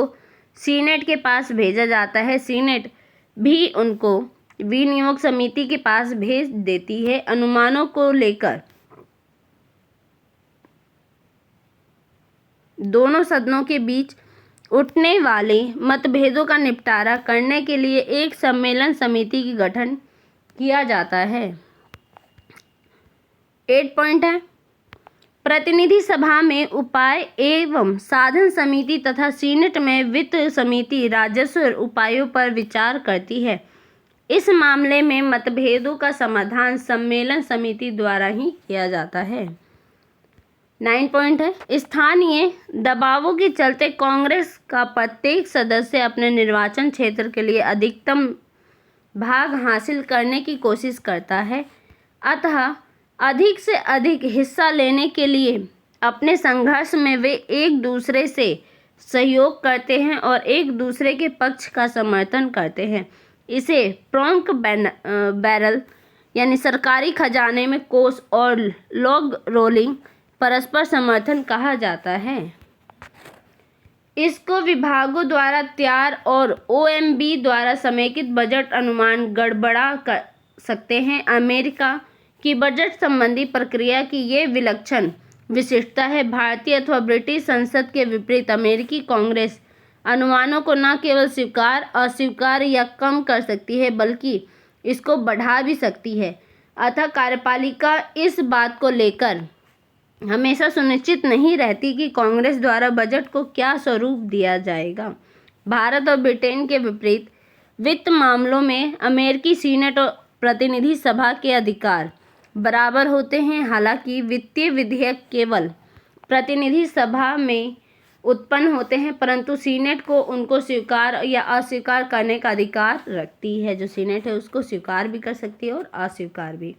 सीनेट के पास भेजा जाता है। सीनेट भी उनको विनियोग समिति के पास भेज देती है। अनुमानों को लेकर दोनों सदनों के बीच उठने वाले मतभेदों का निपटारा करने के लिए एक सम्मेलन समिति की गठन किया जाता है। 8 पॉइंट है, प्रतिनिधि सभा में उपाय एवं साधन समिति तथा सीनेट में वित्त समिति राजस्व उपायों पर विचार करती है। इस मामले में मतभेदों का समाधान सम्मेलन समिति द्वारा ही किया जाता है। 9 पॉइंट है, स्थानीय दबावों के चलते कांग्रेस का प्रत्येक सदस्य अपने निर्वाचन क्षेत्र के लिए अधिकतम भाग हासिल करने की कोशिश करता है। अतः अधिक से अधिक हिस्सा लेने के लिए अपने संघर्ष में वे एक दूसरे से सहयोग करते हैं और एक दूसरे के पक्ष का समर्थन करते हैं। इसे ट्रंक बैरल यानी सरकारी खजाने में कोष और लॉग रोलिंग परस्पर समर्थन कहा जाता है। इसको विभागों द्वारा तैयार और OMB द्वारा समेकित बजट अनुमान गड़बड़ा कर सकते हैं। अमेरिका की बजट संबंधी प्रक्रिया की ये विलक्षण विशिष्टता है। भारतीय अथवा ब्रिटिश संसद के विपरीत अमेरिकी कांग्रेस अनुमानों को न केवल स्वीकार, अस्वीकार या कम कर सकती है, बल्कि इसको बढ़ा भी सकती है। अतः कार्यपालिका इस बात को लेकर हमेशा सुनिश्चित नहीं रहती कि कांग्रेस द्वारा बजट को क्या स्वरूप दिया जाएगा। भारत और ब्रिटेन के विपरीत वित्त मामलों में अमेरिकी सीनेट और प्रतिनिधि सभा के अधिकार बराबर होते हैं। हालांकि वित्तीय विधेयक केवल प्रतिनिधि सभा में उत्पन्न होते हैं, परंतु सीनेट को उनको स्वीकार या अस्वीकार करने का अधिकार रखती है। जो सीनेट है उसको स्वीकार भी कर सकती है और अस्वीकार भी।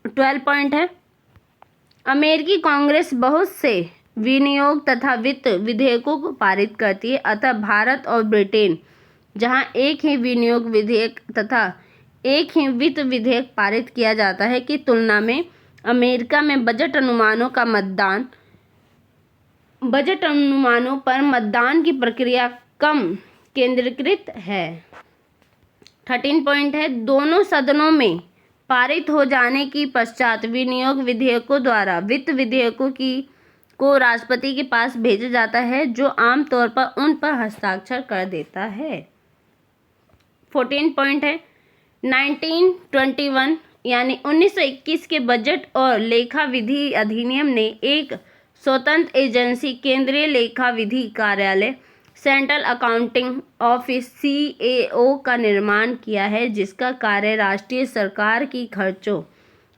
12 पॉइंट है, अमेरिकी कांग्रेस बहुत से विनियोग तथा वित्त विधेयकों को पारित करती है। अतः भारत और ब्रिटेन, जहां एक ही विनियोग विधेयक तथा एक ही वित्त विधेयक पारित किया जाता है, की तुलना में अमेरिका में बजट अनुमानों पर मतदान की प्रक्रिया कम केंद्रीकृत है। 13 पॉइंट है, दोनों सदनों में पारित हो जाने की पश्चात विनियोग विधेयकों द्वारा वित्त विधेयकों को राष्ट्रपति के पास भेजा जाता है, जो आमतौर पर उन पर हस्ताक्षर कर देता है। 14 पॉइंट है, 1921 यानी 1921 के बजट और लेखा विधि अधिनियम ने एक स्वतंत्र एजेंसी केंद्रीय लेखा विधि कार्यालय सेंट्रल अकाउंटिंग ऑफिस CAO का निर्माण किया है, जिसका कार्य राष्ट्रीय सरकार की खर्चों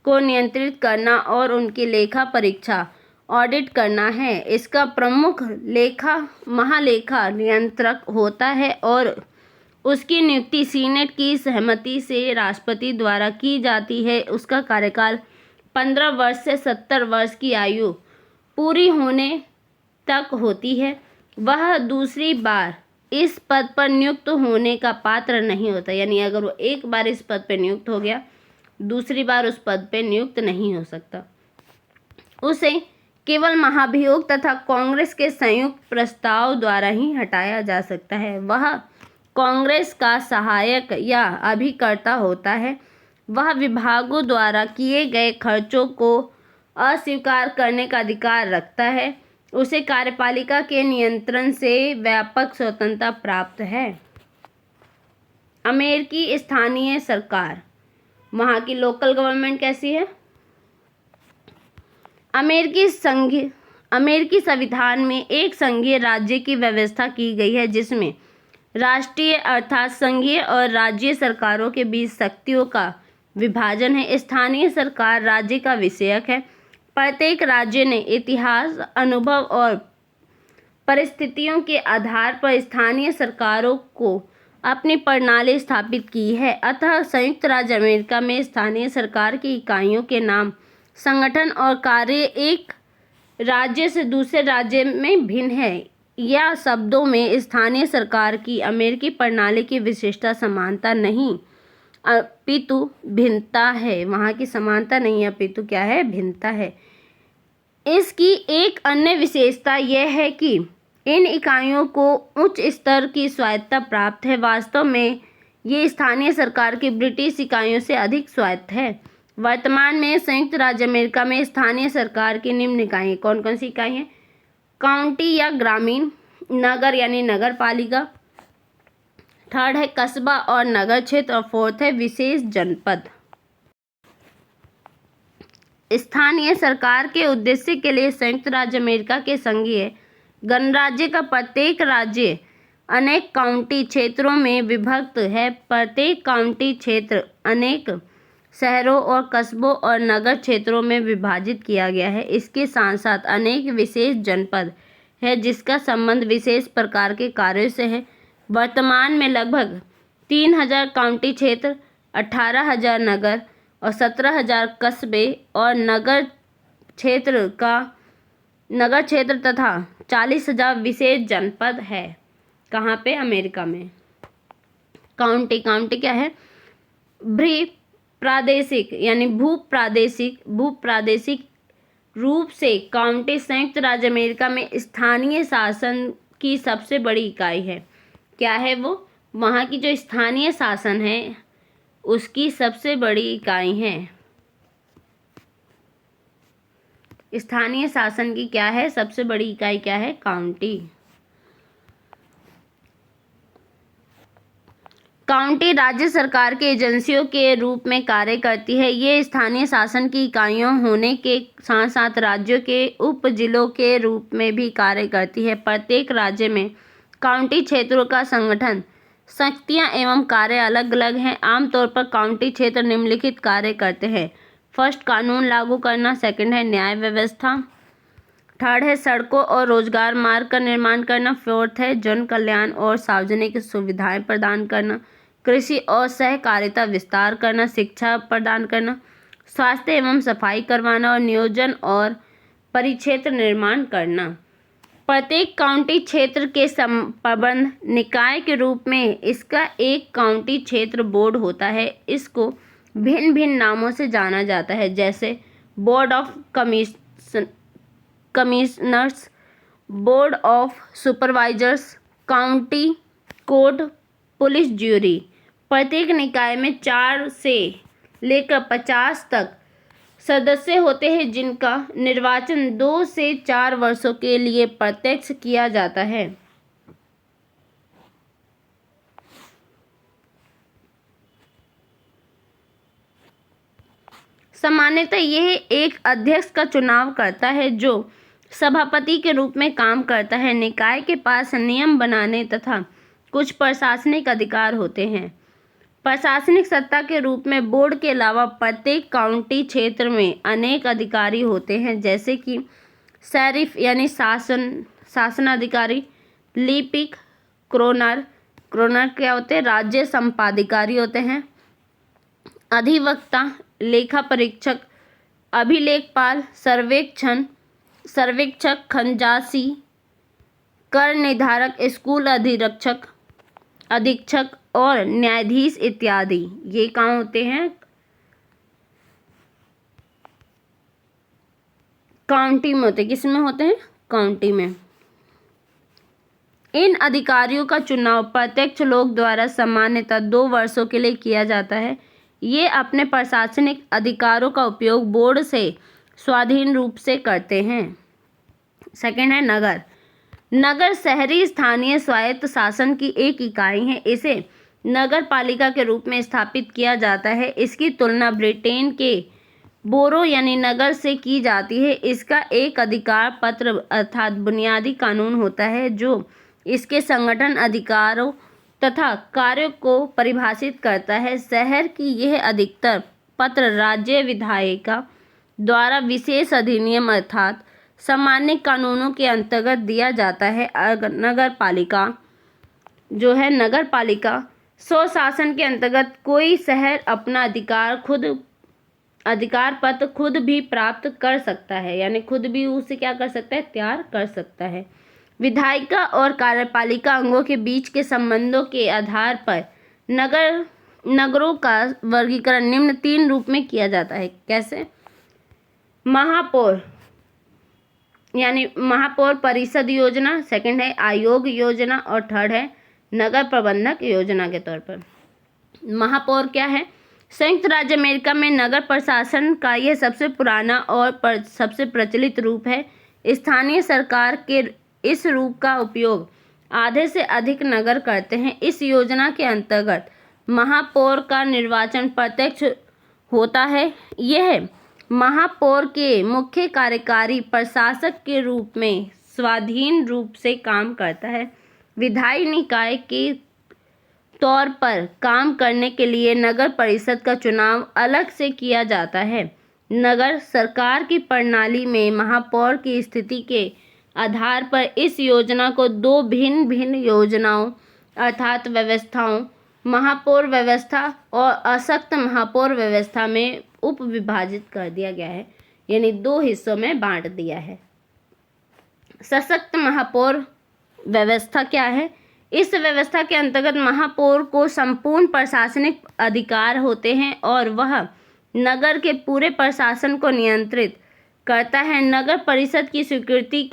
को नियंत्रित करना और उनकी लेखा परीक्षा ऑडिट करना है। इसका प्रमुख महालेखा नियंत्रक होता है और उसकी नियुक्ति सीनेट की सहमति से राष्ट्रपति द्वारा की जाती है। उसका कार्यकाल 15 वर्ष से 70 वर्ष की आयु पूरी होने तक होती है। वह दूसरी बार इस पद पर नियुक्त होने का पात्र नहीं होता, यानी अगर वो एक बार इस पद पर नियुक्त हो गया, दूसरी बार उस पद पर नियुक्त नहीं हो सकता। उसे केवल महाभियोग तथा कांग्रेस के संयुक्त प्रस्ताव द्वारा ही हटाया जा सकता है। वह कांग्रेस का सहायक या अभिकर्ता होता है। वह विभागों द्वारा किए गए खर्चों को अस्वीकार करने का अधिकार रखता है। उसे कार्यपालिका के नियंत्रण से व्यापक स्वतंत्रता प्राप्त है। अमेरिकी स्थानीय सरकार, वहाँ की लोकल गवर्नमेंट कैसी है? अमेरिकी संविधान में एक संघीय राज्य की व्यवस्था की गई है, जिसमें राष्ट्रीय अर्थात संघीय और राज्य सरकारों के बीच शक्तियों का विभाजन है। स्थानीय सरकार राज्य का विषयक है। प्रत्येक राज्य ने इतिहास, अनुभव और परिस्थितियों के आधार पर स्थानीय सरकारों को अपनी प्रणाली स्थापित की है। अतः संयुक्त राज्य अमेरिका में स्थानीय सरकार की इकाइयों के नाम, संगठन और कार्य एक राज्य से दूसरे राज्य में भिन्न है, या शब्दों में स्थानीय सरकार की अमेरिकी प्रणाली की विशेषता समानता नहीं अपितु भिन्नता है। वहाँ की समानता नहीं अपितु क्या है? भिन्नता है। इसकी एक अन्य विशेषता यह है कि इन इकाइयों को उच्च स्तर की स्वायत्तता प्राप्त है। वास्तव में ये स्थानीय सरकार की ब्रिटिश इकाइयों से अधिक स्वायत्त है। वर्तमान में संयुक्त राज्य अमेरिका में स्थानीय सरकार की निम्न इकाइयाँ कौन कौन सी इकाई हैं? काउंटी या ग्रामीण, नगर यानी नगर पालिका, थर्ड है कस्बा और नगर क्षेत्र, और फोर्थ है विशेष जनपद। स्थानीय सरकार के उद्देश्य के लिए संयुक्त राज्य अमेरिका के संघीय गणराज्य का प्रत्येक राज्य अनेक काउंटी क्षेत्रों में विभक्त है। प्रत्येक काउंटी क्षेत्र अनेक शहरों और कस्बों और नगर क्षेत्रों में विभाजित किया गया है। इसके साथ साथ अनेक विशेष जनपद है, जिसका संबंध विशेष प्रकार के कार्यों से है। वर्तमान में लगभग 3000 काउंटी क्षेत्र, 18,000 नगर और 17,000 कस्बे और नगर क्षेत्र तथा 40,000 विशेष जनपद है। कहाँ पे? अमेरिका में। काउंटी क्या है? प्रादेशिक यानी भूप्रादेशिक रूप से काउंटी संयुक्त राज्य अमेरिका में स्थानीय शासन की सबसे बड़ी इकाई है। क्या है वो? वहाँ की जो स्थानीय शासन है उसकी सबसे बड़ी इकाई है। स्थानीय शासन की क्या है? सबसे बड़ी इकाई क्या है? काउंटी। काउंटी राज्य सरकार के एजेंसियों के रूप में कार्य करती है। ये स्थानीय शासन की इकाइयों होने के साथ साथ राज्यों के उप जिलों के रूप में भी कार्य करती है। प्रत्येक राज्य में काउंटी क्षेत्रों का संगठन, शक्तियाँ एवं कार्य अलग अलग हैं। आमतौर पर काउंटी क्षेत्र निम्नलिखित कार्य करते हैं। फर्स्ट, कानून लागू करना। सेकंड है न्याय व्यवस्था। थर्ड है सड़कों और रोजगार मार्ग का निर्माण करना। फोर्थ है जन कल्याण और सार्वजनिक सुविधाएं प्रदान करना। कृषि और सहकारिता विस्तार करना। शिक्षा प्रदान करना। स्वास्थ्य एवं सफाई करवाना और नियोजन और परिक्षेत्र निर्माण करना। प्रत्येक काउंटी क्षेत्र के प्रबंध निकाय के रूप में इसका एक काउंटी क्षेत्र बोर्ड होता है। इसको भिन्न भिन्न नामों से जाना जाता है, जैसे board of commissioners, board of supervisors, county court, police jury. प्रत्येक निकाय में 4 से लेकर 50 तक सदस्य होते हैं, जिनका निर्वाचन 2 से 4 वर्षों के लिए प्रत्यक्ष किया जाता है। सामान्यतः यह एक अध्यक्ष का चुनाव करता है, जो सभापति के रूप में काम करता है। निकाय के पास नियम बनाने तथा कुछ प्रशासनिक अधिकार होते हैं। प्रशासनिक सत्ता के रूप में बोर्ड के अलावा प्रत्येक काउंटी क्षेत्र में अनेक अधिकारी होते हैं, जैसे कि शरीफ यानी शासनाधिकारी, लिपिक, क्रोनर क्या होते हैं, राज्य संपादिकारी होते हैं, अधिवक्ता, लेखा परीक्षक, अभिलेखपाल, सर्वेक्षक, खजांची, कर निर्धारक, स्कूल अधीक्षक और न्यायाधीश इत्यादि। ये कहाँ होते हैं? काउंटी में होते हैं। किस में होते हैं? काउंटी में। इन अधिकारियों का चुनाव प्रत्यक्ष लोक द्वारा सामान्यतः 2 वर्षों के लिए किया जाता है। ये अपने प्रशासनिक अधिकारों का उपयोग बोर्ड से स्वाधीन रूप से करते हैं। सेकंड है नगर। नगर शहरी स्थानीय स्वायत्त शासन की एक इकाई है। इसे नगर पालिका के रूप में स्थापित किया जाता है। इसकी तुलना ब्रिटेन के बोरो यानी नगर से की जाती है। इसका एक अधिकार पत्र अर्थात बुनियादी कानून होता है, जो इसके संगठन, अधिकारों तथा कार्यों को परिभाषित करता है। शहर की यह अधिकतर पत्र राज्य विधायिका द्वारा विशेष अधिनियम अर्थात सामान्य कानूनों के अंतर्गत दिया जाता है। नगर पालिका स्वशासन के अंतर्गत कोई शहर अपना अधिकार पत्र खुद भी प्राप्त कर सकता है, यानी खुद भी उसे क्या कर सकता है? तैयार कर सकता है। विधायिका और कार्यपालिका अंगों के बीच के संबंधों के आधार पर नगरों का वर्गीकरण निम्न 3 रूप में किया जाता है। कैसे? महापौर यानी महापौर परिषद योजना, सेकंड है आयोग योजना और थर्ड है नगर प्रबंधक योजना के तौर पर। महापौर क्या है? संयुक्त राज्य अमेरिका में नगर प्रशासन का यह सबसे पुराना और सबसे प्रचलित रूप है। स्थानीय सरकार के इस रूप का उपयोग आधे से अधिक नगर करते हैं। इस योजना के अंतर्गत महापौर का निर्वाचन प्रत्यक्ष होता है। यह महापौर के मुख्य कार्यकारी प्रशासक के रूप में स्वाधीन रूप से काम करता है। विधायी निकाय के तौर पर काम करने के लिए नगर परिषद का चुनाव अलग से किया जाता है। नगर सरकार की प्रणाली में महापौर की स्थिति के आधार पर इस योजना को 2 भिन्न योजनाओं अर्थात व्यवस्थाओं, महापौर व्यवस्था और अशक्त महापौर व्यवस्था में उप विभाजित कर दिया गया है, यानी 2 हिस्सों में बांट दिया है। सशक्त महापौर व्यवस्था क्या है? इस व्यवस्था के अंतर्गत महापौर को संपूर्ण प्रशासनिक अधिकार होते हैं और वह नगर के पूरे प्रशासन को नियंत्रित करता है। नगर परिषद की स्वीकृति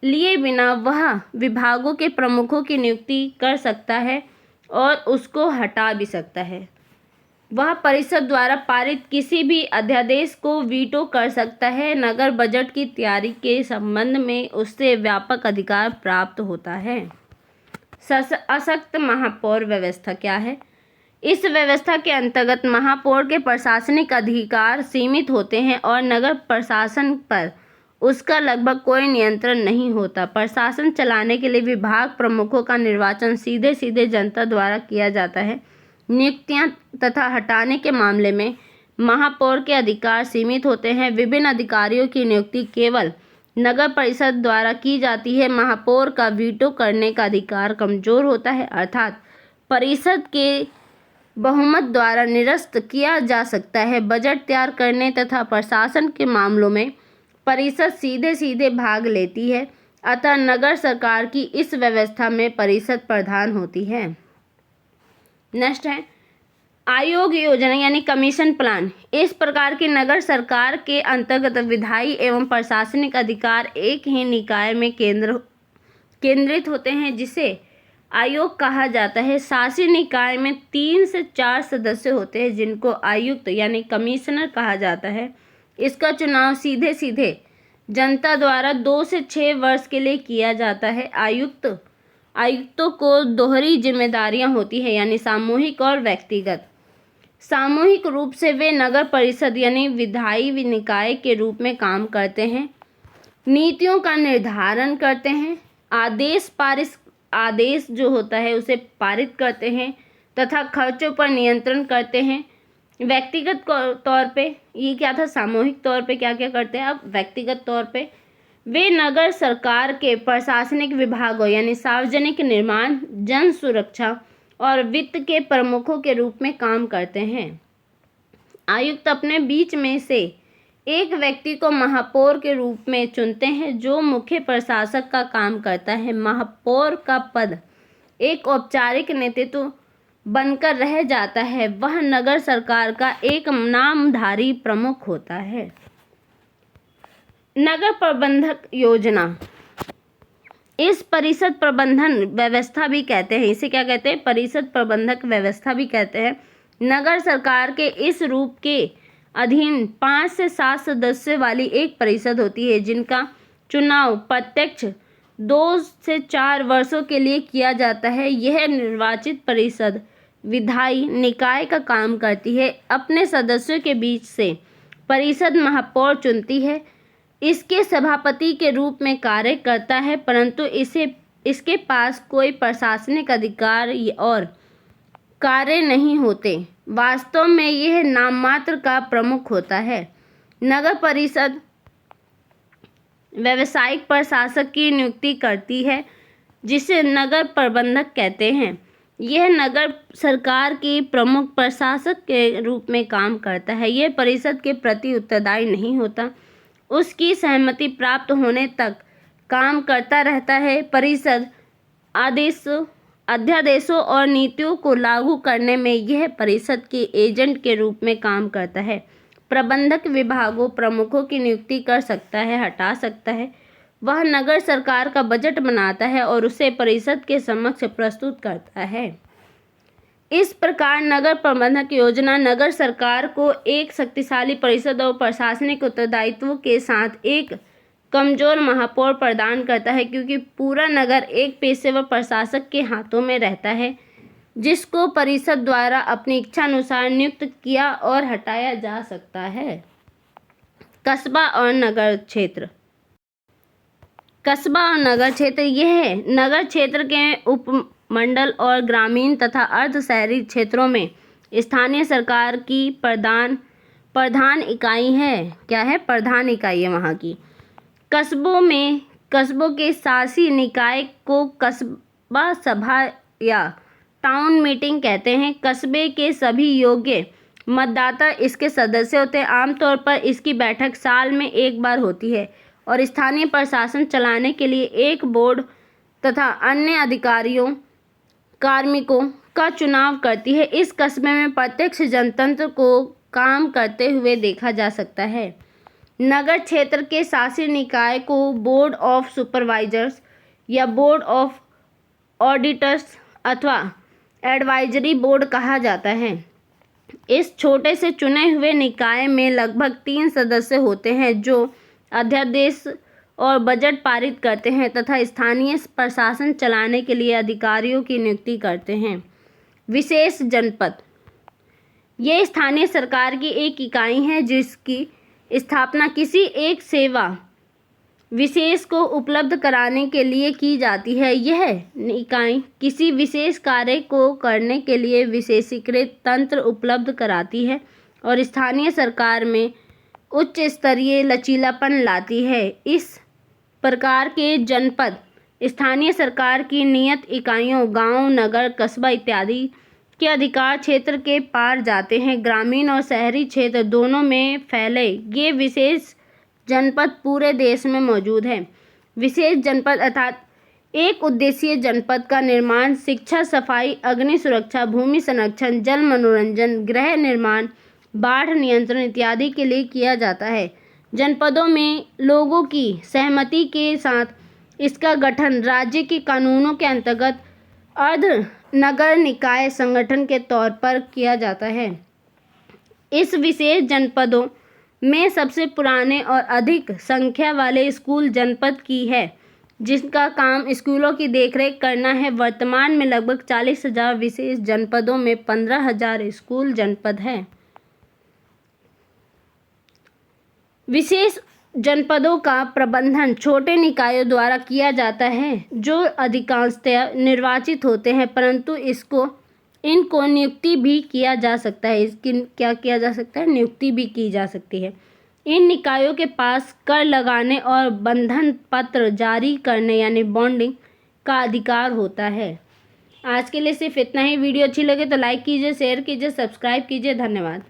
लिए बिना वह विभागों के प्रमुखों की नियुक्ति कर सकता है और उसको हटा भी सकता है। वह परिषद द्वारा पारित किसी भी अध्यादेश को वीटो कर सकता है। नगर बजट की तैयारी के संबंध में उससे व्यापक अधिकार प्राप्त होता है। अशक्त महापौर व्यवस्था क्या है? इस व्यवस्था के अंतर्गत महापौर के प्रशासनिक अधिकार सीमित होते हैं और नगर प्रशासन पर उसका लगभग कोई नियंत्रण नहीं होता। प्रशासन चलाने के लिए विभाग प्रमुखों का निर्वाचन सीधे जनता द्वारा किया जाता है। नियुक्तियां तथा हटाने के मामले में महापौर के अधिकार सीमित होते हैं। विभिन्न अधिकारियों की नियुक्ति केवल नगर परिषद द्वारा की जाती है। महापौर का वीटो करने का अधिकार कमजोर होता है, अर्थात परिषद के बहुमत द्वारा निरस्त किया जा सकता है। बजट तैयार करने तथा प्रशासन के मामलों में परिषद सीधे भाग लेती है, अतः नगर सरकार की इस व्यवस्था में परिषद प्रधान होती है। नेक्स्ट है आयोग योजना यानी कमीशन प्लान। इस प्रकार की नगर सरकार के अंतर्गत विधायी एवं प्रशासनिक अधिकार एक ही निकाय में केंद्रित होते हैं, जिसे आयोग कहा जाता है। शासी निकाय में 3 से 4 सदस्य होते हैं, जिनको आयुक्त यानी कमिश्नर कहा जाता है। इसका चुनाव सीधे सीधे जनता द्वारा 2 से 6 वर्ष के लिए किया जाता है। आयुक्तों को दोहरी जिम्मेदारियां होती है, यानी सामूहिक और व्यक्तिगत। सामूहिक रूप से वे नगर परिषद यानी विधायी निकाय के रूप में काम करते हैं, नीतियों का निर्धारण करते हैं, आदेश जो होता है उसे पारित करते हैं तथा खर्चों पर नियंत्रण करते हैं। व्यक्तिगत तौर पे ये क्या था, सामूहिक तौर पे क्या क्या करते हैं। अब व्यक्तिगत तौर पे वे नगर सरकार के प्रशासनिक विभागों यानी सार्वजनिक निर्माण, जन सुरक्षा और वित्त के प्रमुखों के रूप में काम करते हैं। आयुक्त अपने बीच में से एक व्यक्ति को महापौर के रूप में चुनते हैं, जो मुख्य प्रशासक का काम करता है। महापौर का पद एक औपचारिक नेतृत्व बनकर रह जाता है। वह नगर सरकार का एक नामधारी प्रमुख होता है। नगर प्रबंधक योजना, इस परिषद प्रबंधन व्यवस्था भी कहते हैं। इसे क्या कहते हैं, परिषद प्रबंधक व्यवस्था भी कहते हैं। नगर सरकार के इस रूप के अधीन 5 से 7 सदस्य वाली एक परिषद होती है, जिनका चुनाव प्रत्यक्ष 2 से 4 वर्षों के लिए किया जाता है। यह निर्वाचित परिषद विधायी निकाय का काम करती है। अपने सदस्यों के बीच से परिषद महापौर चुनती है। इसके सभापति के रूप में कार्य करता है, परंतु इसके पास कोई प्रशासनिक अधिकार और कार्य नहीं होते। वास्तव में यह नाममात्र का प्रमुख होता है। नगर परिषद व्यावसायिक प्रशासक की नियुक्ति करती है, जिसे नगर प्रबंधक कहते हैं। यह नगर सरकार की प्रमुख प्रशासक के रूप में काम करता है। यह परिषद के प्रति उत्तरदायी नहीं होता, उसकी सहमति प्राप्त होने तक काम करता रहता है। परिषद अध्यादेशों और नीतियों को लागू करने में यह परिषद के एजेंट के रूप में काम करता है। प्रबंधक विभागों प्रमुखों की नियुक्ति कर सकता है, हटा सकता है। वह नगर सरकार का बजट बनाता है और उसे परिषद के समक्ष प्रस्तुत करता है। इस प्रकार नगर प्रबंधक योजना नगर सरकार को एक शक्तिशाली परिषद और प्रशासनिक उत्तरदायित्वों के साथ एक कमजोर महापौर प्रदान करता है, क्योंकि पूरा नगर एक पेशेवर प्रशासक के हाथों में रहता है, जिसको परिषद द्वारा अपनी इच्छा अनुसार नियुक्त किया और हटाया जा सकता है। कस्बा और नगर क्षेत्र, कस्बा और नगर क्षेत्र यह नगर क्षेत्र के उपमंडल और ग्रामीण तथा अर्ध शहरी क्षेत्रों में स्थानीय सरकार की प्रधान इकाई है। क्या है, प्रधान इकाई है वहाँ की। कस्बों के शासी निकाय को कस्बा सभा या टाउन मीटिंग कहते हैं। कस्बे के सभी योग्य मतदाता इसके सदस्य होते हैं। आमतौर पर इसकी बैठक साल में एक बार होती है और स्थानीय प्रशासन चलाने के लिए एक बोर्ड तथा अन्य अधिकारियों कार्मिकों का चुनाव करती है। इस कस्बे में प्रत्यक्ष जनतंत्र को काम करते हुए देखा जा सकता है। नगर क्षेत्र के शासी निकाय को बोर्ड ऑफ सुपरवाइजर्स या बोर्ड ऑफ ऑडिटर्स अथवा एडवाइजरी बोर्ड कहा जाता है। इस छोटे से चुने हुए निकाय में लगभग 3 सदस्य होते हैं, जो अध्यादेश और बजट पारित करते हैं तथा स्थानीय प्रशासन चलाने के लिए अधिकारियों की नियुक्ति करते हैं। विशेष जनपद, ये स्थानीय सरकार की एक इकाई है, जिसकी स्थापना किसी एक सेवा विशेष को उपलब्ध कराने के लिए की जाती है। यह इकाई किसी विशेष कार्य को करने के लिए विशेषीकृत तंत्र उपलब्ध कराती है और स्थानीय सरकार में उच्च स्तरीय लचीलापन लाती है। इस प्रकार के जनपद स्थानीय सरकार की नियत इकाइयों गांव, नगर, कस्बा इत्यादि के अधिकार क्षेत्र के पार जाते हैं। ग्रामीण और शहरी क्षेत्र दोनों में फैले ये विशेष जनपद पूरे देश में मौजूद है। विशेष जनपद अर्थात एक उद्देशीय जनपद का निर्माण शिक्षा, सफाई, अग्नि सुरक्षा, भूमि संरक्षण, जल मनोरंजन, गृह निर्माण, बाढ़ नियंत्रण इत्यादि के लिए किया जाता है। जनपदों में लोगों की सहमति के साथ इसका गठन राज्य के कानूनों के अंतर्गत अर्ध नगर निकाय संगठन के तौर पर किया जाता है। इस विशेष जनपदों में सबसे पुराने और अधिक संख्या वाले स्कूल जनपद की है, जिसका काम स्कूलों की देखरेख करना है। वर्तमान में लगभग 40,000 विशेष जनपदों में 15,000 स्कूल जनपद हैं। विशेष जनपदों का प्रबंधन छोटे निकायों द्वारा किया जाता है, जो अधिकांशतः निर्वाचित होते हैं, परंतु इनको नियुक्ति भी किया जा सकता है। क्या किया जा सकता है? नियुक्ति भी की जा सकती है। इन निकायों के पास कर लगाने और बंधन पत्र जारी करने यानी बॉन्डिंग का अधिकार होता है। आज के लिए सिर्फ इतना ही। वीडियो अच्छी लगे तो लाइक कीजिए, शेयर कीजिए, सब्सक्राइब कीजिए। धन्यवाद।